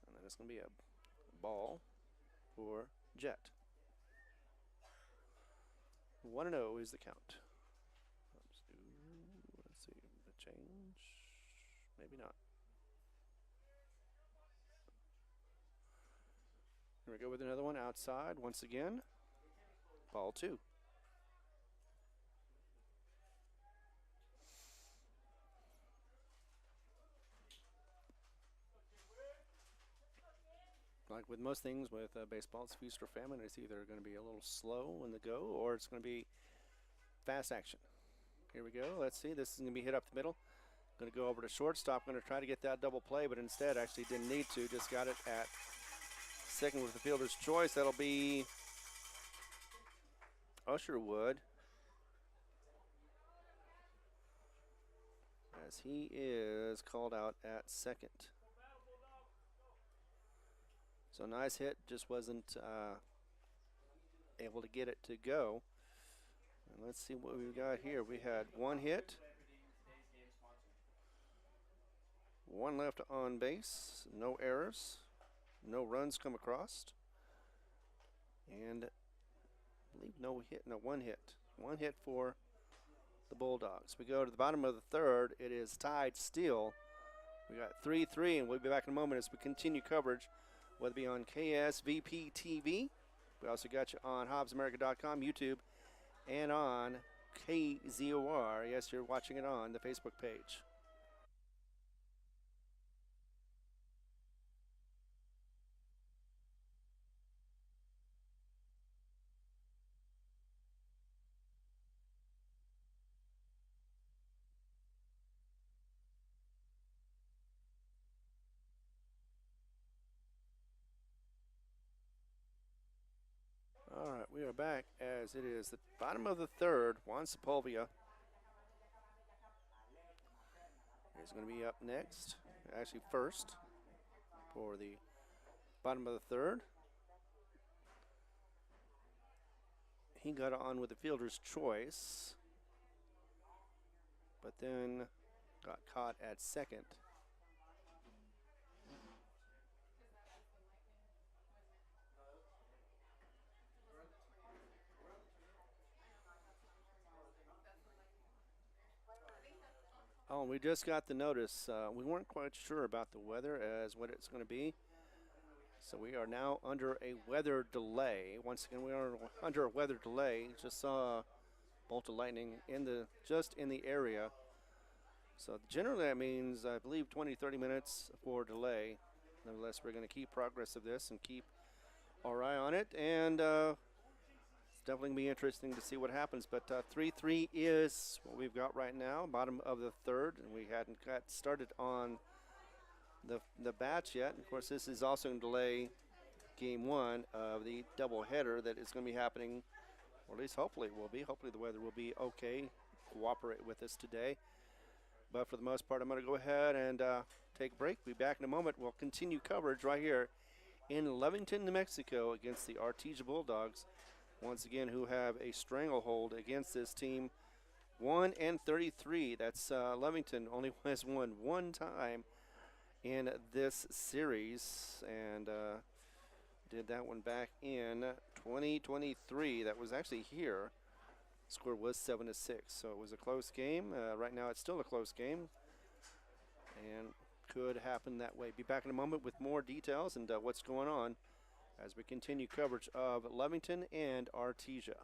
And then it's going to be a ball for Jet. 1-0 is the count. Let's see, the change. Maybe not. Here we go with another one outside once again. Ball 2. Like with most things with baseball, it's feast or famine. It's either going to be a little slow in the go or it's going to be fast action. Here we go. Let's see. This is going to be hit up the middle. Going to go over to shortstop. Going to try to get that double play, but instead actually didn't need to. Just got it at second with the fielder's choice. That'll be Usherwood, as he is called out at second. So nice hit, just wasn't able to get it to go. And let's see what we've got here. We had 1 hit, 1 left on base, no errors, no runs come across, and I believe one hit. 1 hit for the Bulldogs. We go to the bottom of the third. It is tied still. We got 3-3, and we'll be back in a moment as we continue coverage, whether it be on KSVP TV. We also got you on HobbsAmerica.com, YouTube, and on KZOR. Yes, you're watching it on the Facebook page. All right, we are back as it is the bottom of the third. Juan Sepulveda is going to be up next, actually first, for the bottom of the third. He got on with the fielder's choice, but then got caught at second. Oh, we just got the notice. We weren't quite sure about the weather as what it's going to be. So we are now under a weather delay. Once again, we are under a weather delay. Just saw a bolt of lightning just in the area. So generally that means, I believe, 20-30 minutes for delay. Nevertheless, we're going to keep progress of this and keep our eye on it. And it's definitely going to be interesting to see what happens. But 3-3 is what we've got right now, bottom of the third. And we hadn't got started on the bats yet. And of course, this is also going to delay game 1 of the doubleheader that is going to be happening, or at least hopefully it will be. Hopefully the weather will be okay, cooperate with us today. But for the most part, I'm going to go ahead and take a break. Be back in a moment. We'll continue coverage right here in Lovington, New Mexico against the Artesia Bulldogs. Once again, who have a stranglehold against this team. 1-33. That's Lovington only has won 1 time in this series, and did that one back in 2023. That was actually here Score was 7-6, so it was a close game. Right now, it's still a close game, and could happen that way. Be back in a moment with more details and what's going on as we continue coverage of Lovington and Artesia.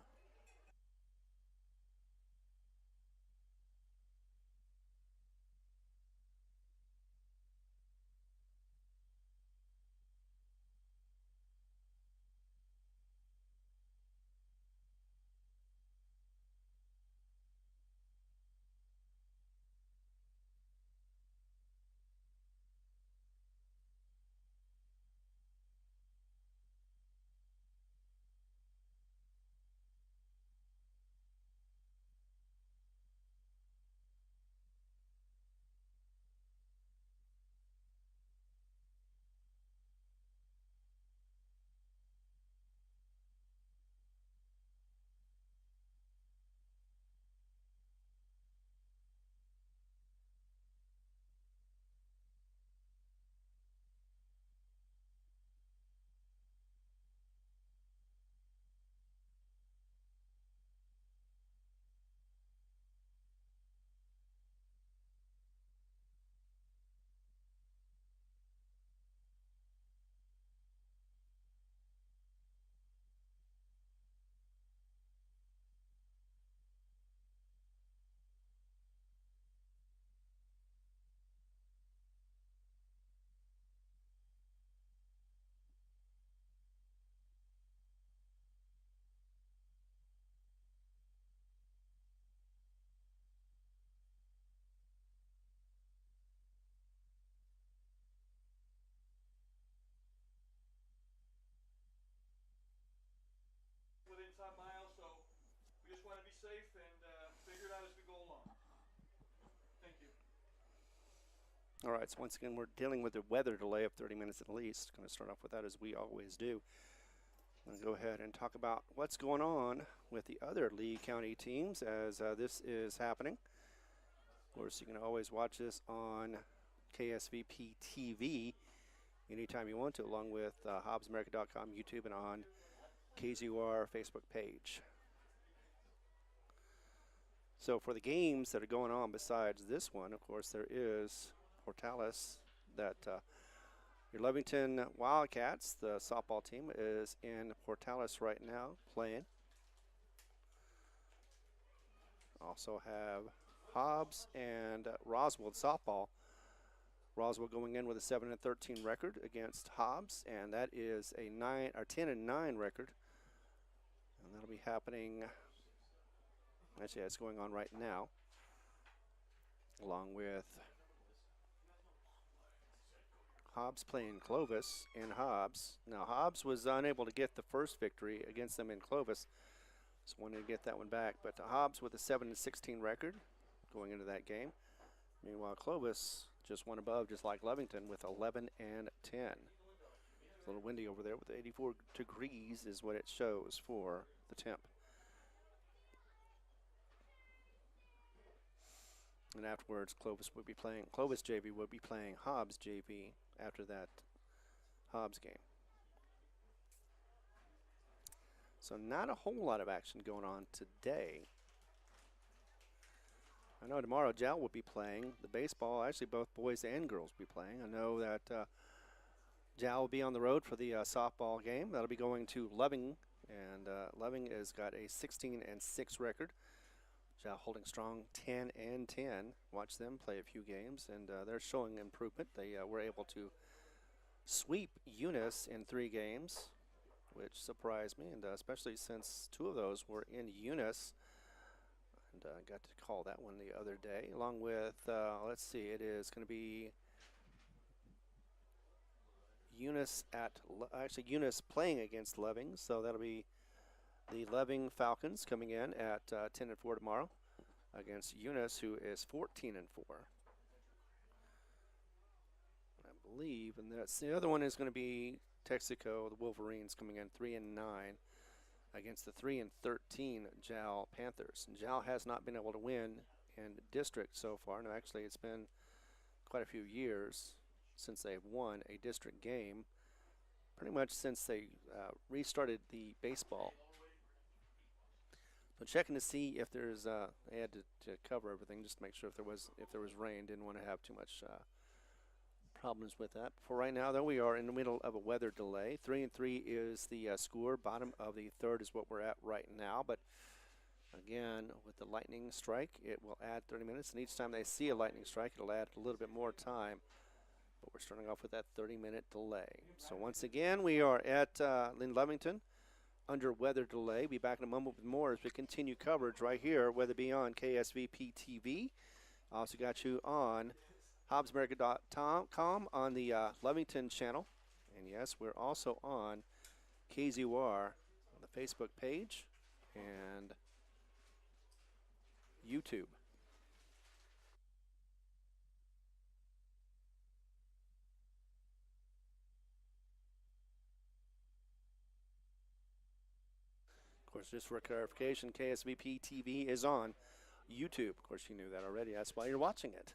Within 5 miles, so we just want to be safe and figure it out as we go along. Thank you. All right, so once again, we're dealing with a weather delay of 30 minutes at least. Going to start off with that as we always do. I'm going to go ahead and talk about what's going on with the other Lee County teams as this is happening. Of course, you can always watch this on KSVP TV anytime you want to, along with HobbsAmerica.com, YouTube, and on KZUR Facebook page. So for the games that are going on besides this one, of course, there is Portales that your Lovington Wildcats, the softball team, is in Portales right now playing. Also have Hobbs and Roswell softball. Roswell going in with a 7-13 record against Hobbs, and that is a 10-9 record. And that'll be happening. Actually, it's going on right now, along with Hobbs playing Clovis in Hobbs. Now, Hobbs was unable to get the first victory against them in Clovis, so wanted to get that one back. But Hobbs with a 7-16 record going into that game. Meanwhile, Clovis just one above, just like Lovington, with 11-10. It's a little windy over there with 84 degrees is what it shows for the temp. And afterwards, Clovis JV would be playing Hobbs JV after that Hobbs game. So not a whole lot of action going on today. I know tomorrow Jal will be playing the baseball. Actually, both boys and girls will be playing. I know that Jal will be on the road for the softball game. That'll be going to Loving, and Loving has got a 16-6 record. Jal holding strong 10-10. Watch them play a few games, and they're showing improvement. They were able to sweep Eunice in 3 games, which surprised me, and especially since 2 of those were in Eunice. And got to call that one the other day, along with, let's see, it is going to be Eunice Eunice playing against Loving, so that'll be the Loving Falcons coming in at 10-4 tomorrow against Eunice, who is 14-4. I believe, and that's the other one is going to be Texaco, the Wolverines, coming in 3-9 against the 3-13 Jal Panthers. And Jal has not been able to win in district so far. No, actually, it's been quite a few years since they've won a district game, pretty much since they restarted the baseball So checking to see if there's they had to cover everything just to make sure if there was rain. Didn't want to have too much problems with that. For right now, though, we are in the middle of a weather delay. 3-3 is the score. Bottom of the third is what we're at right now. But again, with the lightning strike, it will add 30 minutes. And each time they see a lightning strike, it'll add a little bit more time. But we're starting off with that 30-minute delay. So once again, we are at in Lovington under weather delay. Be back in a moment with more as we continue coverage right here, whether it be on KSVP TV. Also got you on HobbsAmerica.com on the Lovington channel. And yes, we're also on KZUR on the Facebook page and YouTube. Of course, just for clarification, KSVP TV is on YouTube. Of course, you knew that already. That's why you're watching it.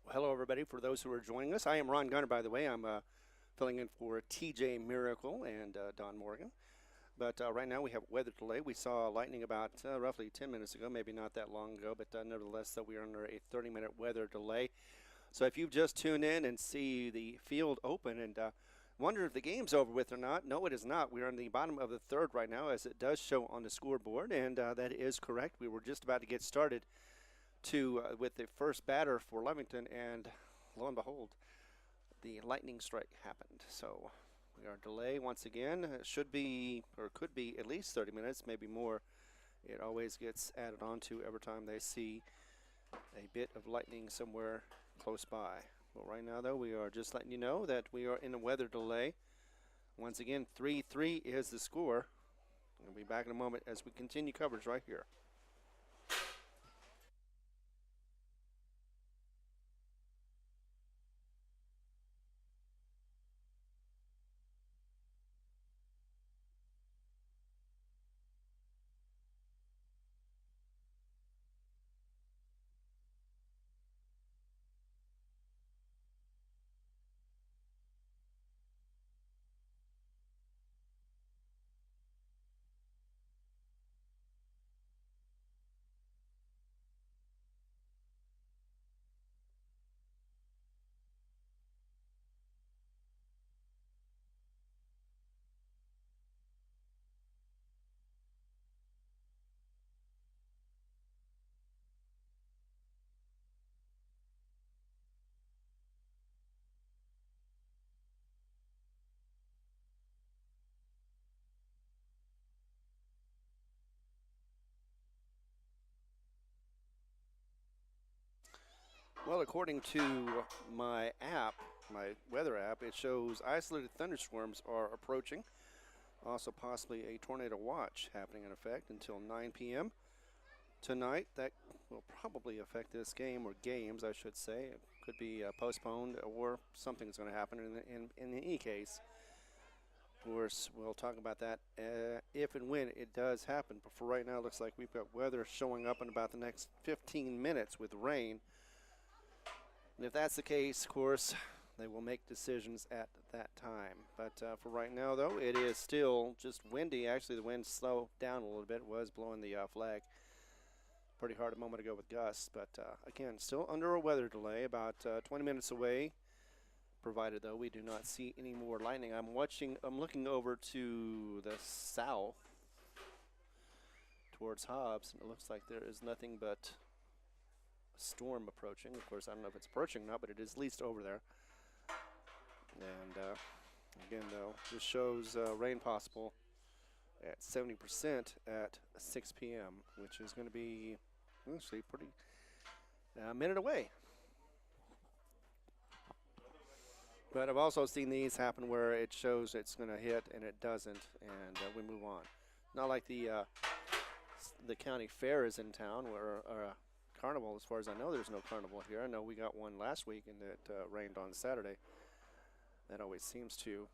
Well, hello, everybody. For those who are joining us, I am Ron Gunner, by the way. I'm filling in for TJ Miracle and Don Morgan. But right now we have weather delay. We saw lightning about roughly 10 minutes ago, maybe not that long ago, but nevertheless, we are under a 30-minute weather delay. So if you've just tuned in and see the field open and wonder if the game's over with or not, no, it is not. We're on the bottom of the third right now, as it does show on the scoreboard, and that is correct. We were just about to get started with the first batter for Lovington, and lo and behold, the lightning strike happened. So we are delay once again. It should be, or could be, at least 30 minutes, maybe more. It always gets added on to every time they see a bit of lightning somewhere close by. But right now, though, we are just letting you know that we are in a weather delay. Once again, 3-3 is the score. We'll be back in a moment as we continue coverage right here. Well, according to my app, my weather app, it shows isolated thunderstorms are approaching. Also, possibly a tornado watch happening in effect until 9 p.m. tonight. That will probably affect this game, or games, I should say. It could be postponed, or something's going to happen. In any case, of course, we'll talk about that if and when it does happen. But for right now, it looks like we've got weather showing up in about the next 15 minutes with rain. And if that's the case, of course, they will make decisions at that time. But for right now, though, it is still just windy. Actually, the wind slowed down a little bit. It was blowing the flag pretty hard a moment ago with gusts. But again, still under a weather delay, about 20 minutes away, provided, though, we do not see any more lightning. I'm looking over to the south towards Hobbs, and it looks like there is nothing but storm approaching. Of course, I don't know if it's approaching or not, but it is at least over there. And again, though, this shows rain possible at 70% at 6 p.m., which is going to be actually pretty a minute away. But I've also seen these happen where it shows it's going to hit and it doesn't, and we move on. Not like the county fair is in town, where carnival, as far as I know, there's no carnival here. I know we got one last week, and it rained on Saturday. That always seems to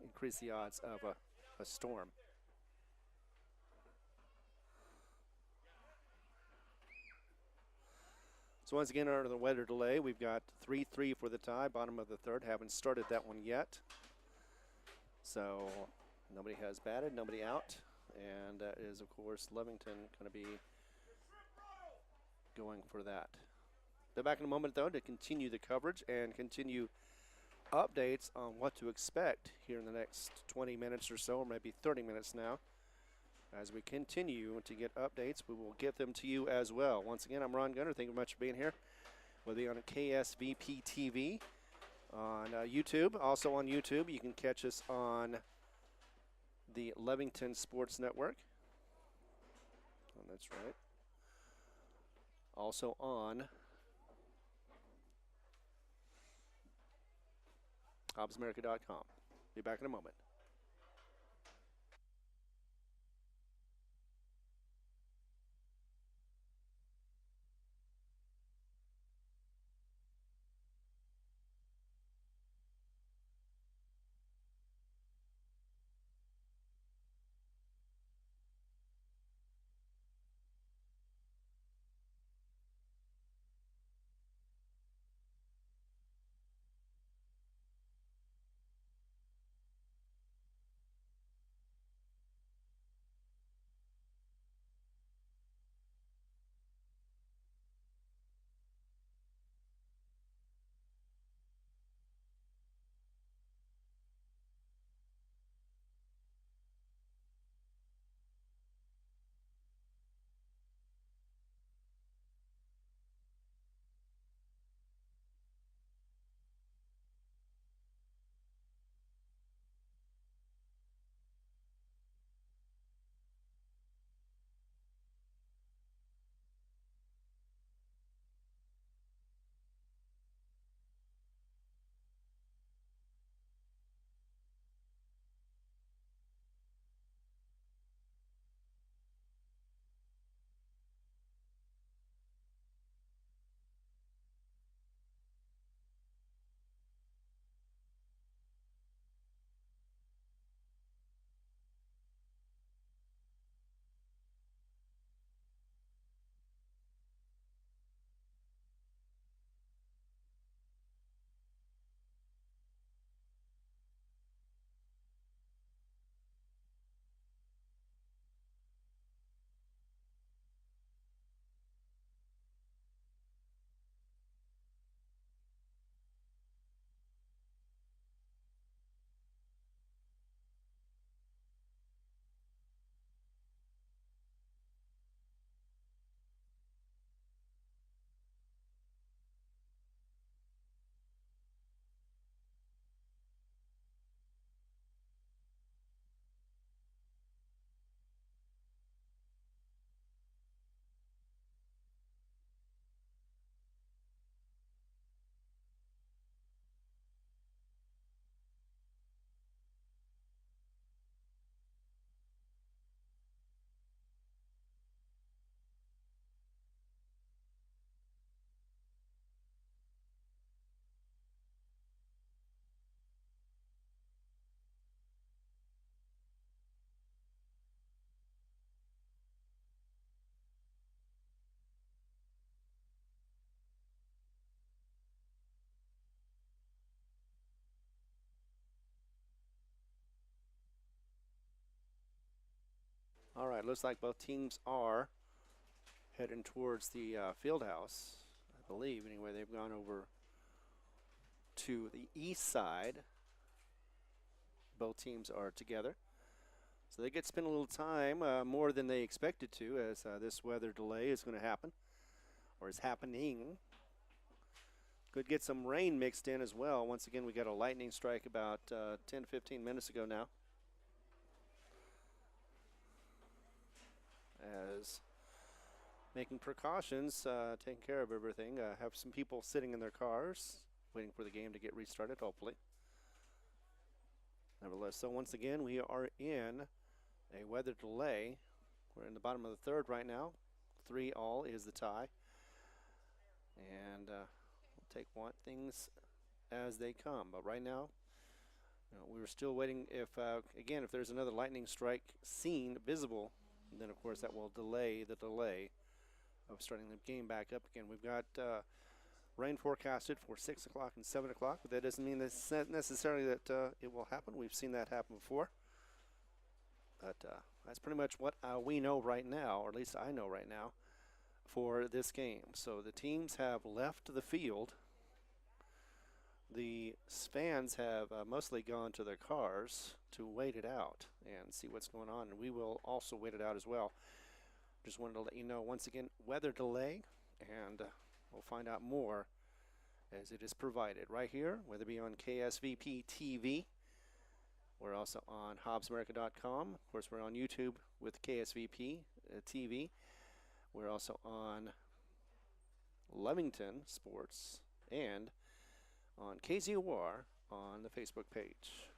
increase the odds of a storm. So once again, under the weather delay, we've got 3-3 for the tie, bottom of the third. Haven't started that one yet. So nobody has batted, nobody out. And that is, of course, Lovington going to be going for that. Be back in a moment, though, to continue the coverage and continue updates on what to expect here in the next 20 minutes or so, or maybe 30 minutes now. As we continue to get updates, we will get them to you as well. Once again, I'm Ron Gunner. Thank you very much for being here. We'll be on KSVP TV on YouTube. Also on YouTube, you can catch us on the Lovington Sports Network. Oh, that's right. Also on HobbsAmerica.com. Be back in a moment. All right, looks like both teams are heading towards the field house. I believe, anyway, they've gone over to the east side. Both teams are together. So they get to spend a little time, more than they expected to, as this weather delay is going to happen, or is happening. Could get some rain mixed in as well. Once again, we got a lightning strike about 10 to 15 minutes ago now. As making precautions, taking care of everything. Have some people sitting in their cars, waiting for the game to get restarted, hopefully. Nevertheless, so once again, we are in a weather delay. We're in the bottom of the third right now. 3-all is the tie. And we'll take things as they come. But right now, we're still waiting. If again, if there's another lightning strike seen visible, then of course that will delay the delay of starting the game back up again. We've got rain forecasted for 6 o'clock and 7 o'clock, but that doesn't mean necessarily that it will happen. We've seen that happen before. But that's pretty much what we know right now, or at least I know right now, for this game. So the teams have left the field. The fans have mostly gone to their cars to wait it out and see what's going on, and we will also wait it out as well. Just wanted to let you know, once again, weather delay, and we'll find out more as it is provided right here, whether it be on KSVP TV. We're also on HobbsAmerica.com. Of course, we're on YouTube with KSVP TV. We're also on Lovington Sports and on KZOR on the Facebook page.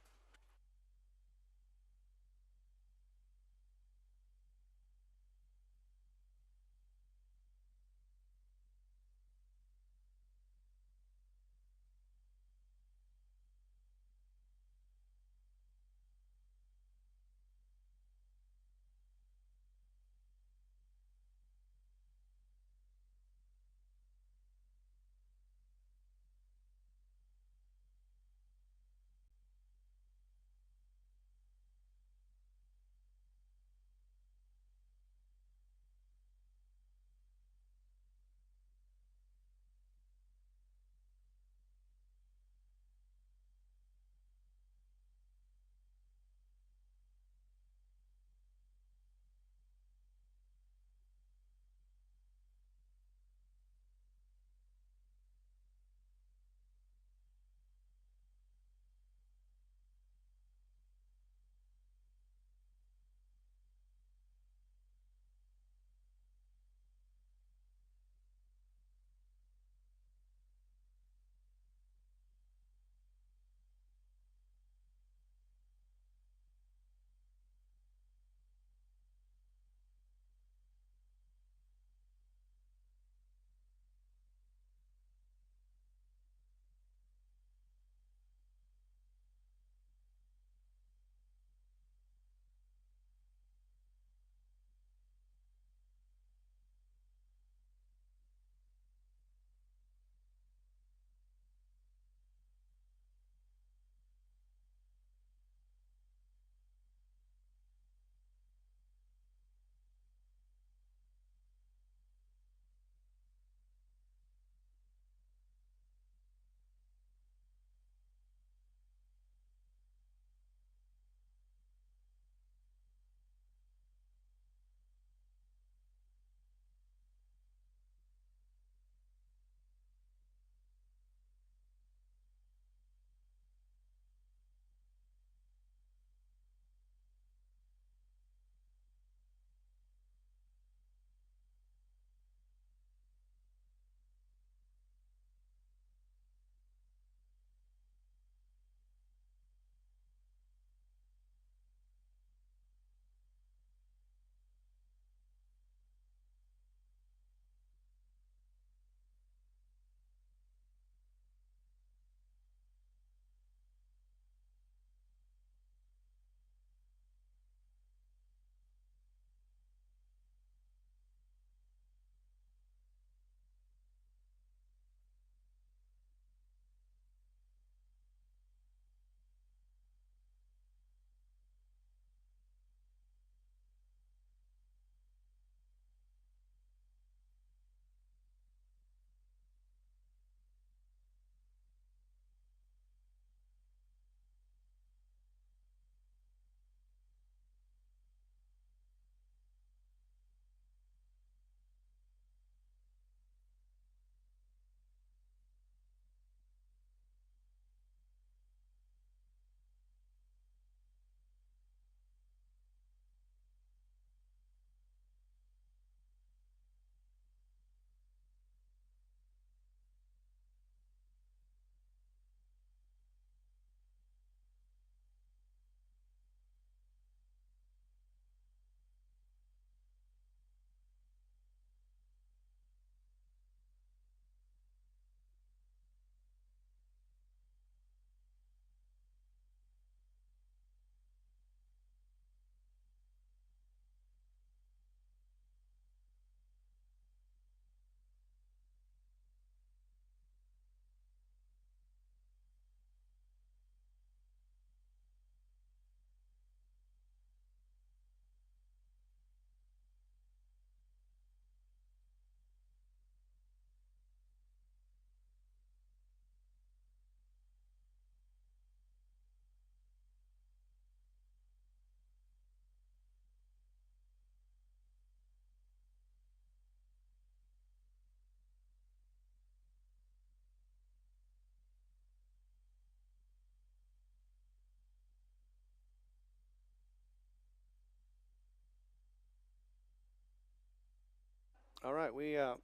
All right,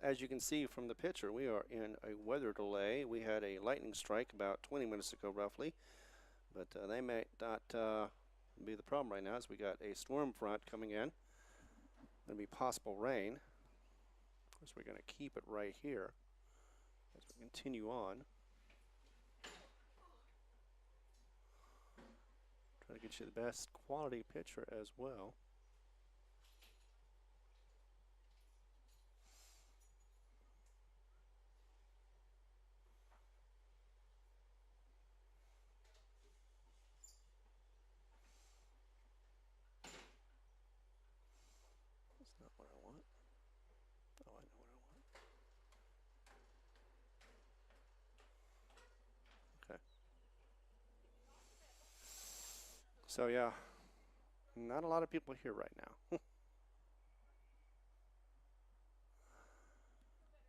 as you can see from the picture, we are in a weather delay. We had a lightning strike about 20 minutes ago, roughly, but they may not be the problem right now, as we got a storm front coming in. There'll be possible rain. Of course, we're going to keep it right here as we continue on. Try to get you the best quality picture as well. That's not what I want. Oh, I know what I want. Okay. So yeah, not a lot of people here right now.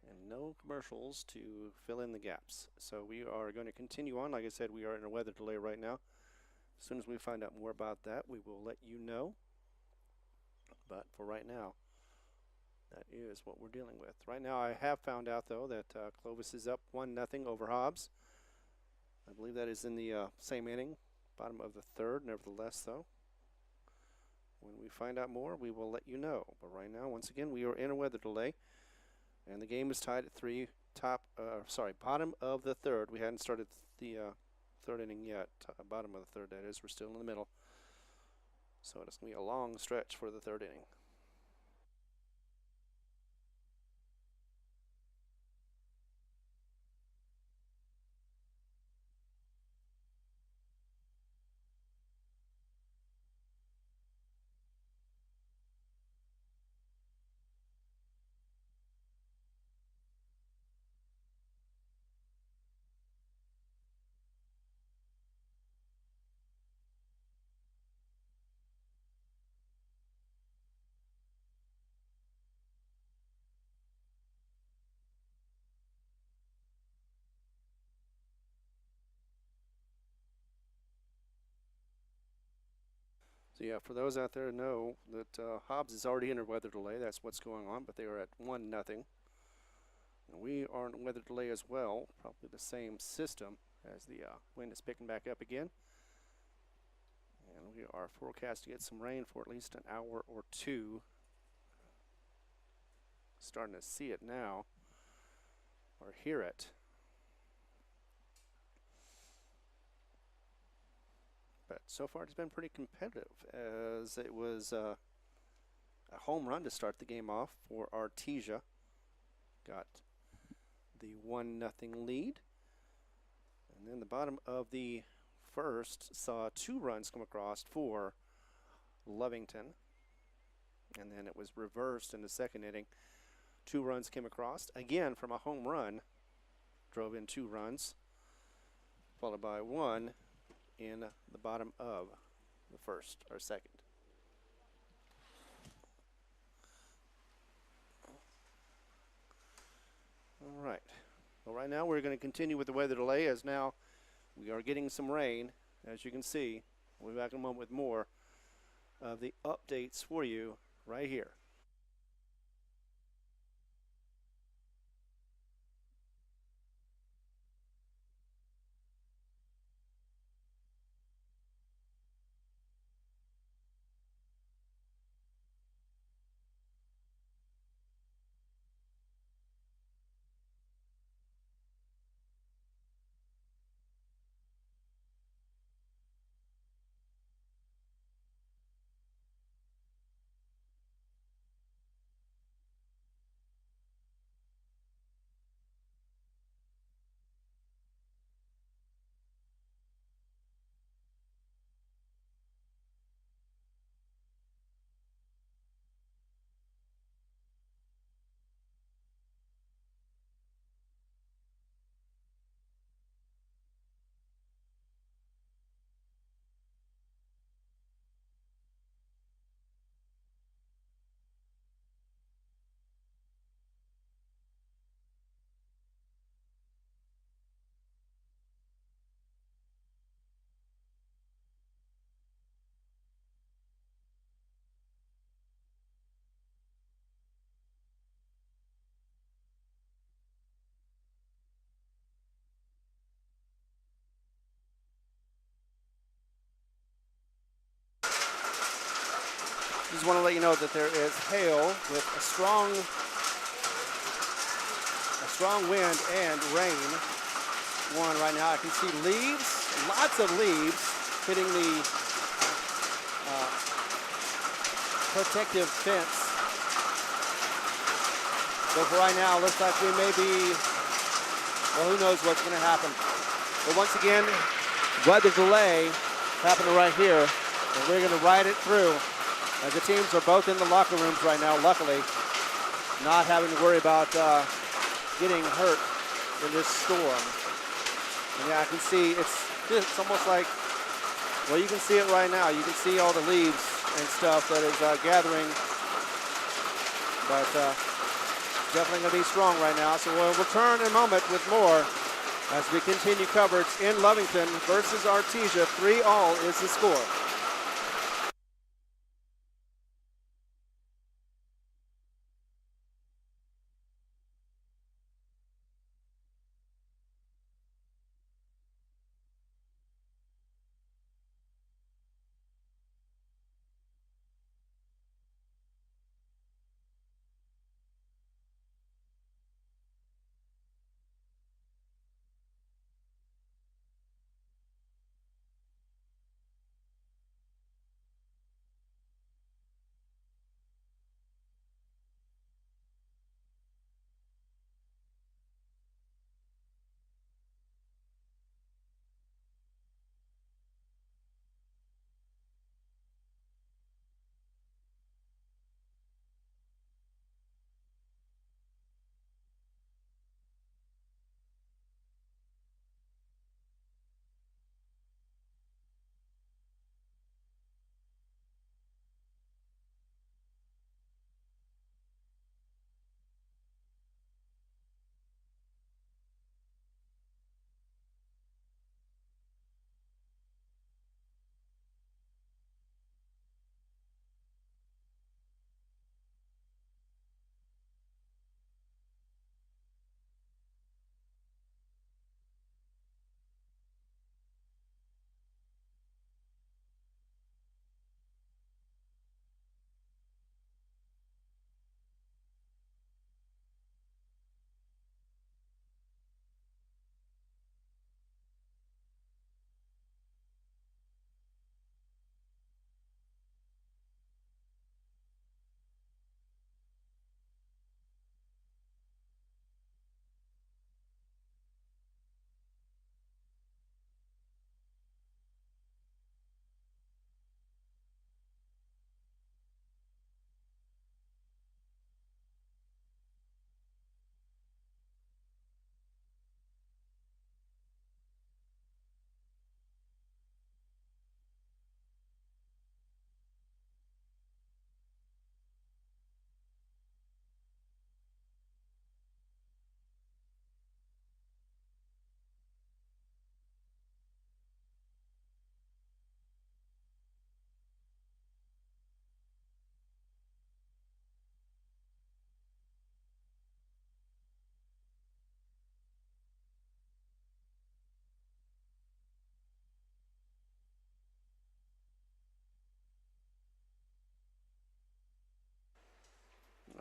And no commercials to fill in the gaps. So we are going to continue on. Like I said, we are in a weather delay right now. As soon as we find out more about that, we will let you know. But for right now, that is what we're dealing with. Right now, I have found out, though, that Clovis is up 1-0 over Hobbs. I believe that is in the same inning, bottom of the third. Nevertheless, though, when we find out more, we will let you know. But right now, once again, we are in a weather delay, and the game is tied at 3. Bottom of the third. We hadn't started the third inning yet. Bottom of the third, that is. We're still in the middle. So it's going to be a long stretch for the third inning. So yeah, for those out there who know that Hobbs is already in a weather delay. That's what's going on, but they are at 1-0. And we are in a weather delay as well, probably the same system as the wind is picking back up again. And we are forecast to get some rain for at least an hour or two. Starting to see it now, or hear it. But so far it's been pretty competitive, as it was a home run to start the game off for Artesia. Got the 1-0 lead. And then the bottom of the first saw 2 runs come across for Lovington. And then it was reversed in the second inning. 2 runs came across, again from a home run. Drove in 2 runs, followed by 1 in the bottom of the first or second. All right. Well, right now we're going to continue with the weather delay, as now we are getting some rain, as you can see. We'll be back in a moment with more of the updates for you right here. just want to let you know that there is hail with a strong wind and rain going right now. I can see leaves, lots of leaves hitting the protective fence. So for right now, looks like we may be, well, who knows what's going to happen. But once again, weather delay happening right here, and we're going to ride it through. As the teams are both in the locker rooms right now, luckily, not having to worry about getting hurt in this storm. And yeah, I can see it's almost like, well, you can see it right now. You can see all the leaves and stuff that is gathering, but definitely going to be strong right now. So we'll return in a moment with more as we continue coverage in Lovington versus Artesia. 3-all is the score.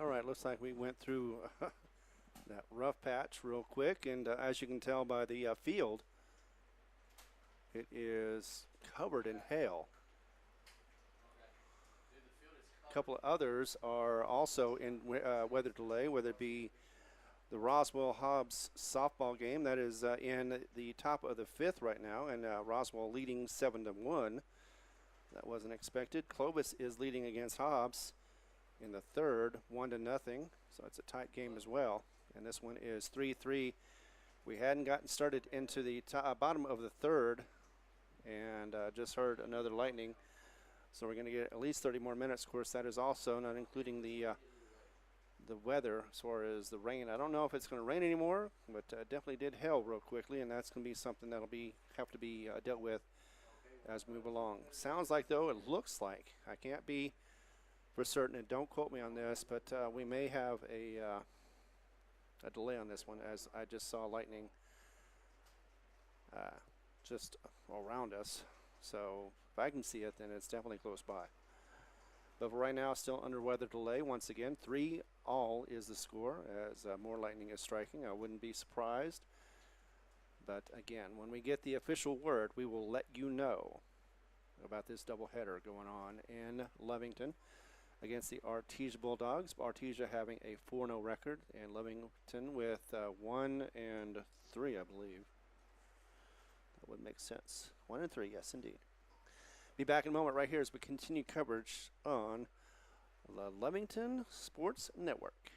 All right, looks like we went through that rough patch real quick, and as you can tell by the field, it is covered in hail. A couple of others are also in weather delay, whether it be the Roswell-Hobbs softball game that is in the top of the fifth right now, and Roswell leading 7-1. That wasn't expected. Clovis is leading against Hobbs in the third, 1-0. So it's a tight game as well. And this one is 3-3. We hadn't gotten started into the bottom of the third, and just heard another lightning. So we're going to get at least 30 more minutes. Of course, that is also not including the weather as far as the rain. I don't know if it's going to rain anymore, but definitely did hail real quickly, and that's going to be something that'll have to be dealt with as we move along. Sounds like, though, it looks like, I can't be for certain, and don't quote me on this, but we may have a delay on this one, as I just saw lightning just around us. So if I can see it, then it's definitely close by. But for right now, still under weather delay. Once again, 3-all is the score as more lightning is striking. I wouldn't be surprised. But again, when we get the official word, we will let you know about this doubleheader going on in Lovington against the Artesia Bulldogs. Artesia having a 4-0 record, and Lovington with 1-3, I believe. That would make sense. 1-3, yes, indeed. Be back in a moment right here as we continue coverage on the Lovington Sports Network.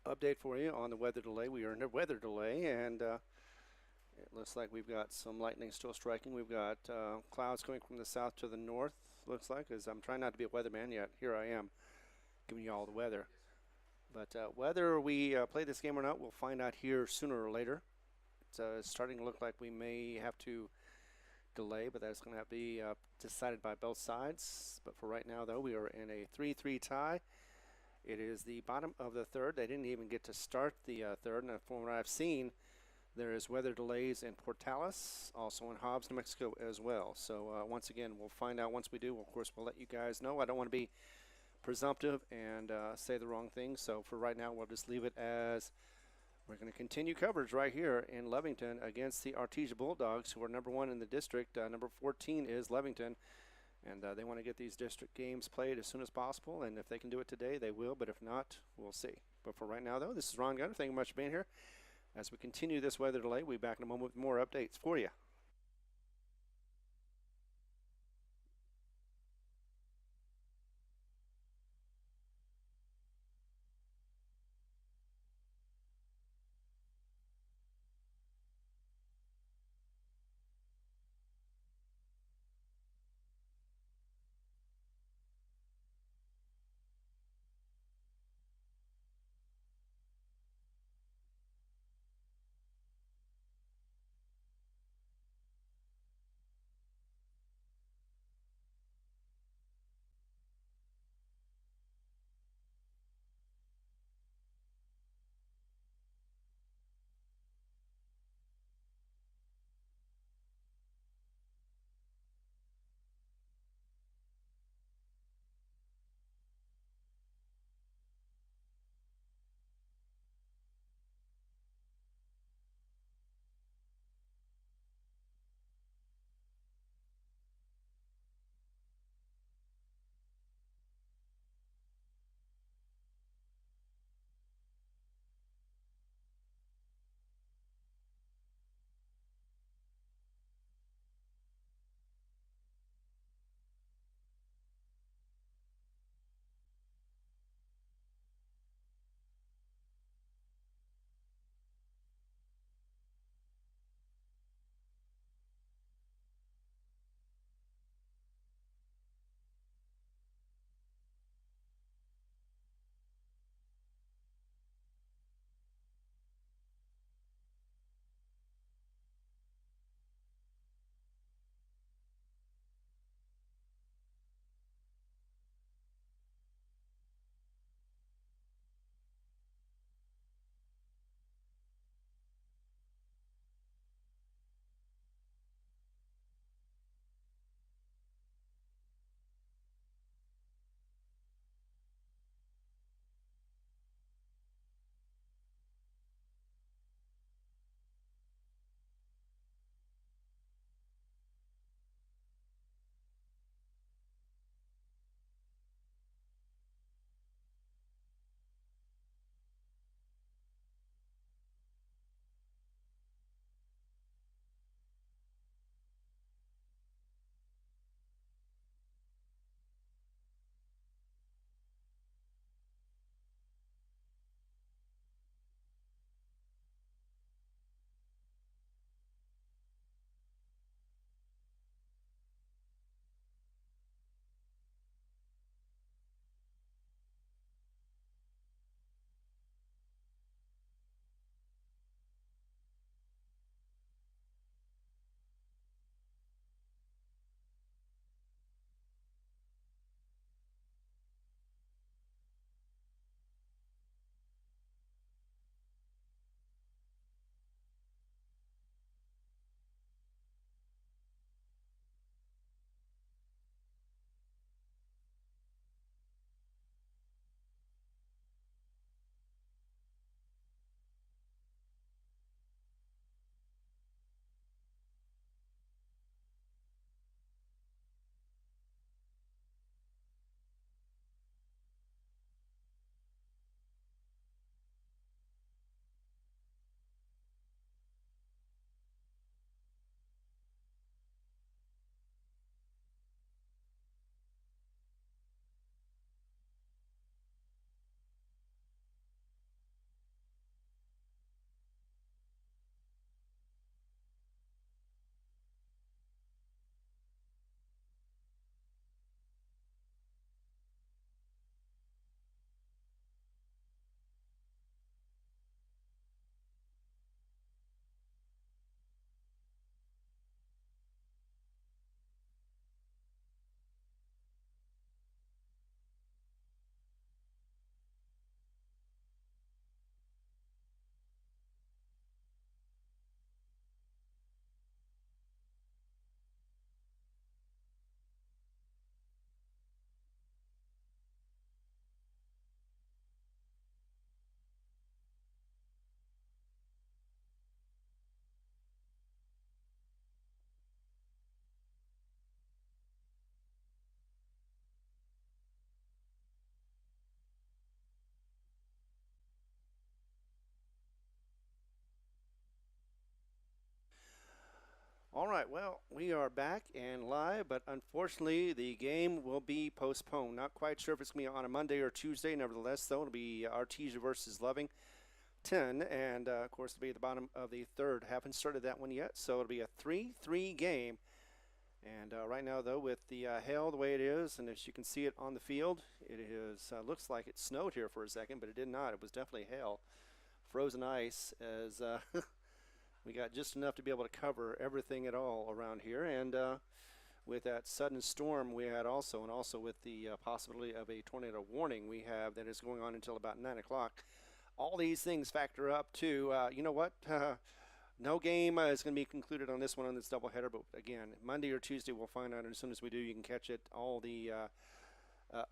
update for you on the weather delay. We are in a weather delay, and it looks like we've got some lightning still striking. We've got clouds coming from the south to the north, looks like, as I'm trying not to be a weatherman yet. Here I am giving you all the weather. But whether we play this game or not, we'll find out here sooner or later. It's starting to look like we may have to delay, but that's going to have to be decided by both sides. But for right now, though, we are in a 3-3 tie. It is the bottom of the third. They didn't even get to start the third, and from what I've seen, there is weather delays in Portales, also in Hobbs, New Mexico as well. So once again, we'll find out once we do. Of course, we'll let you guys know. I don't want to be presumptive and say the wrong thing. So for right now, we'll just leave it as we're going to continue coverage right here in Lovington against the Artesia Bulldogs, who are number 1 in the district. Number 14 is Lovington, and they want to get these district games played as soon as possible. And if they can do it today, they will. But if not, we'll see. But for right now, though, this is Ron Gunner. Thank you much for being here. As we continue this weather delay, we'll be back in a moment with more updates for you. All right, well, we are back and live, but unfortunately, the game will be postponed. Not quite sure if it's going to be on a Monday or Tuesday. Nevertheless, though, it'll be Artesia versus Lovington, and of course, it'll be at the bottom of the third. Haven't started that one yet, so it'll be a 3-3 game. And right now, though, with the hail the way it is, and as you can see it on the field, it is looks like it snowed here for a second, but it did not. It was definitely hail, frozen ice, as we got just enough to be able to cover everything at all around here. And with that sudden storm we had also, and also with the possibility of a tornado warning we have that is going on until about 9 o'clock, all these things factor up to, you know what, no game is going to be concluded on this one on this doubleheader, but again, Monday or Tuesday we'll find out, and as soon as we do, you can catch it, all the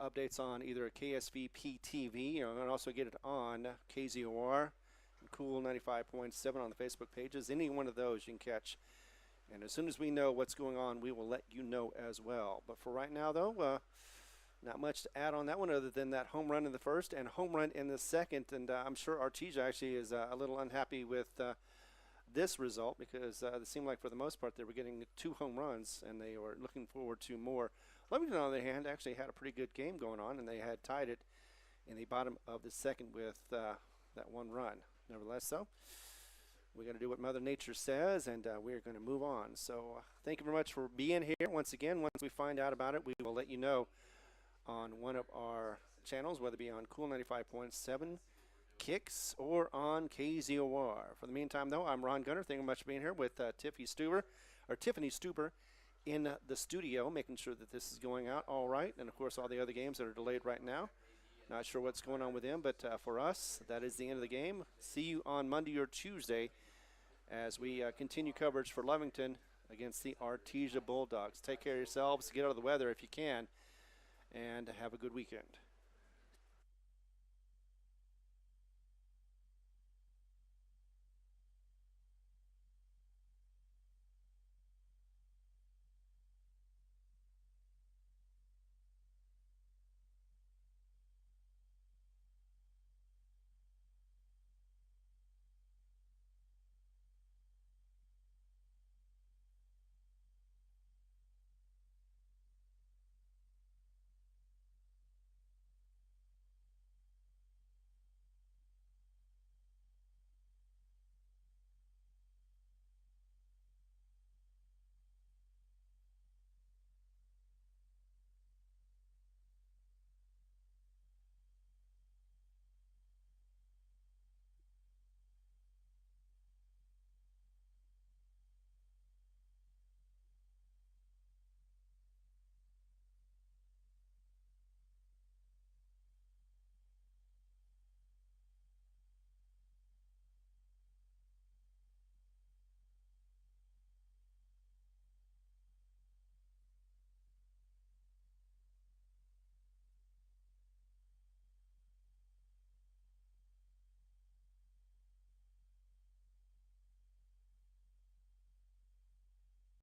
updates on either KSVP TV, and also get it on KZOR, Cool 95.7 on the Facebook pages. Any one of those you can catch. And as soon as we know what's going on, we will let you know as well. But for right now, though, not much to add on that one other than that home run in the first and home run in the second. And I'm sure Artesia actually is a little unhappy with this result, because it seemed like for the most part they were getting 2 home runs and they were looking forward to more. Lovington, on the other hand, actually had a pretty good game going on, and they had tied it in the bottom of the second with that 1 run. Nevertheless, though, we're going to do what Mother Nature says, and we're going to move on. So thank you very much for being here. Once again, once we find out about it, we will let you know on one of our channels, whether it be on Cool 95.7, Kicks, or on KZOR. For the meantime, though, I'm Ron Gunner. Thank you much for being here with Tiffany Stuber in the studio, making sure that this is going out all right, and, of course, all the other games that are delayed right now. Not sure what's going on with them, but for us, that is the end of the game. See you on Monday or Tuesday as we continue coverage for Lovington against the Artesia Bulldogs. Take care of yourselves. Get out of the weather if you can, and have a good weekend.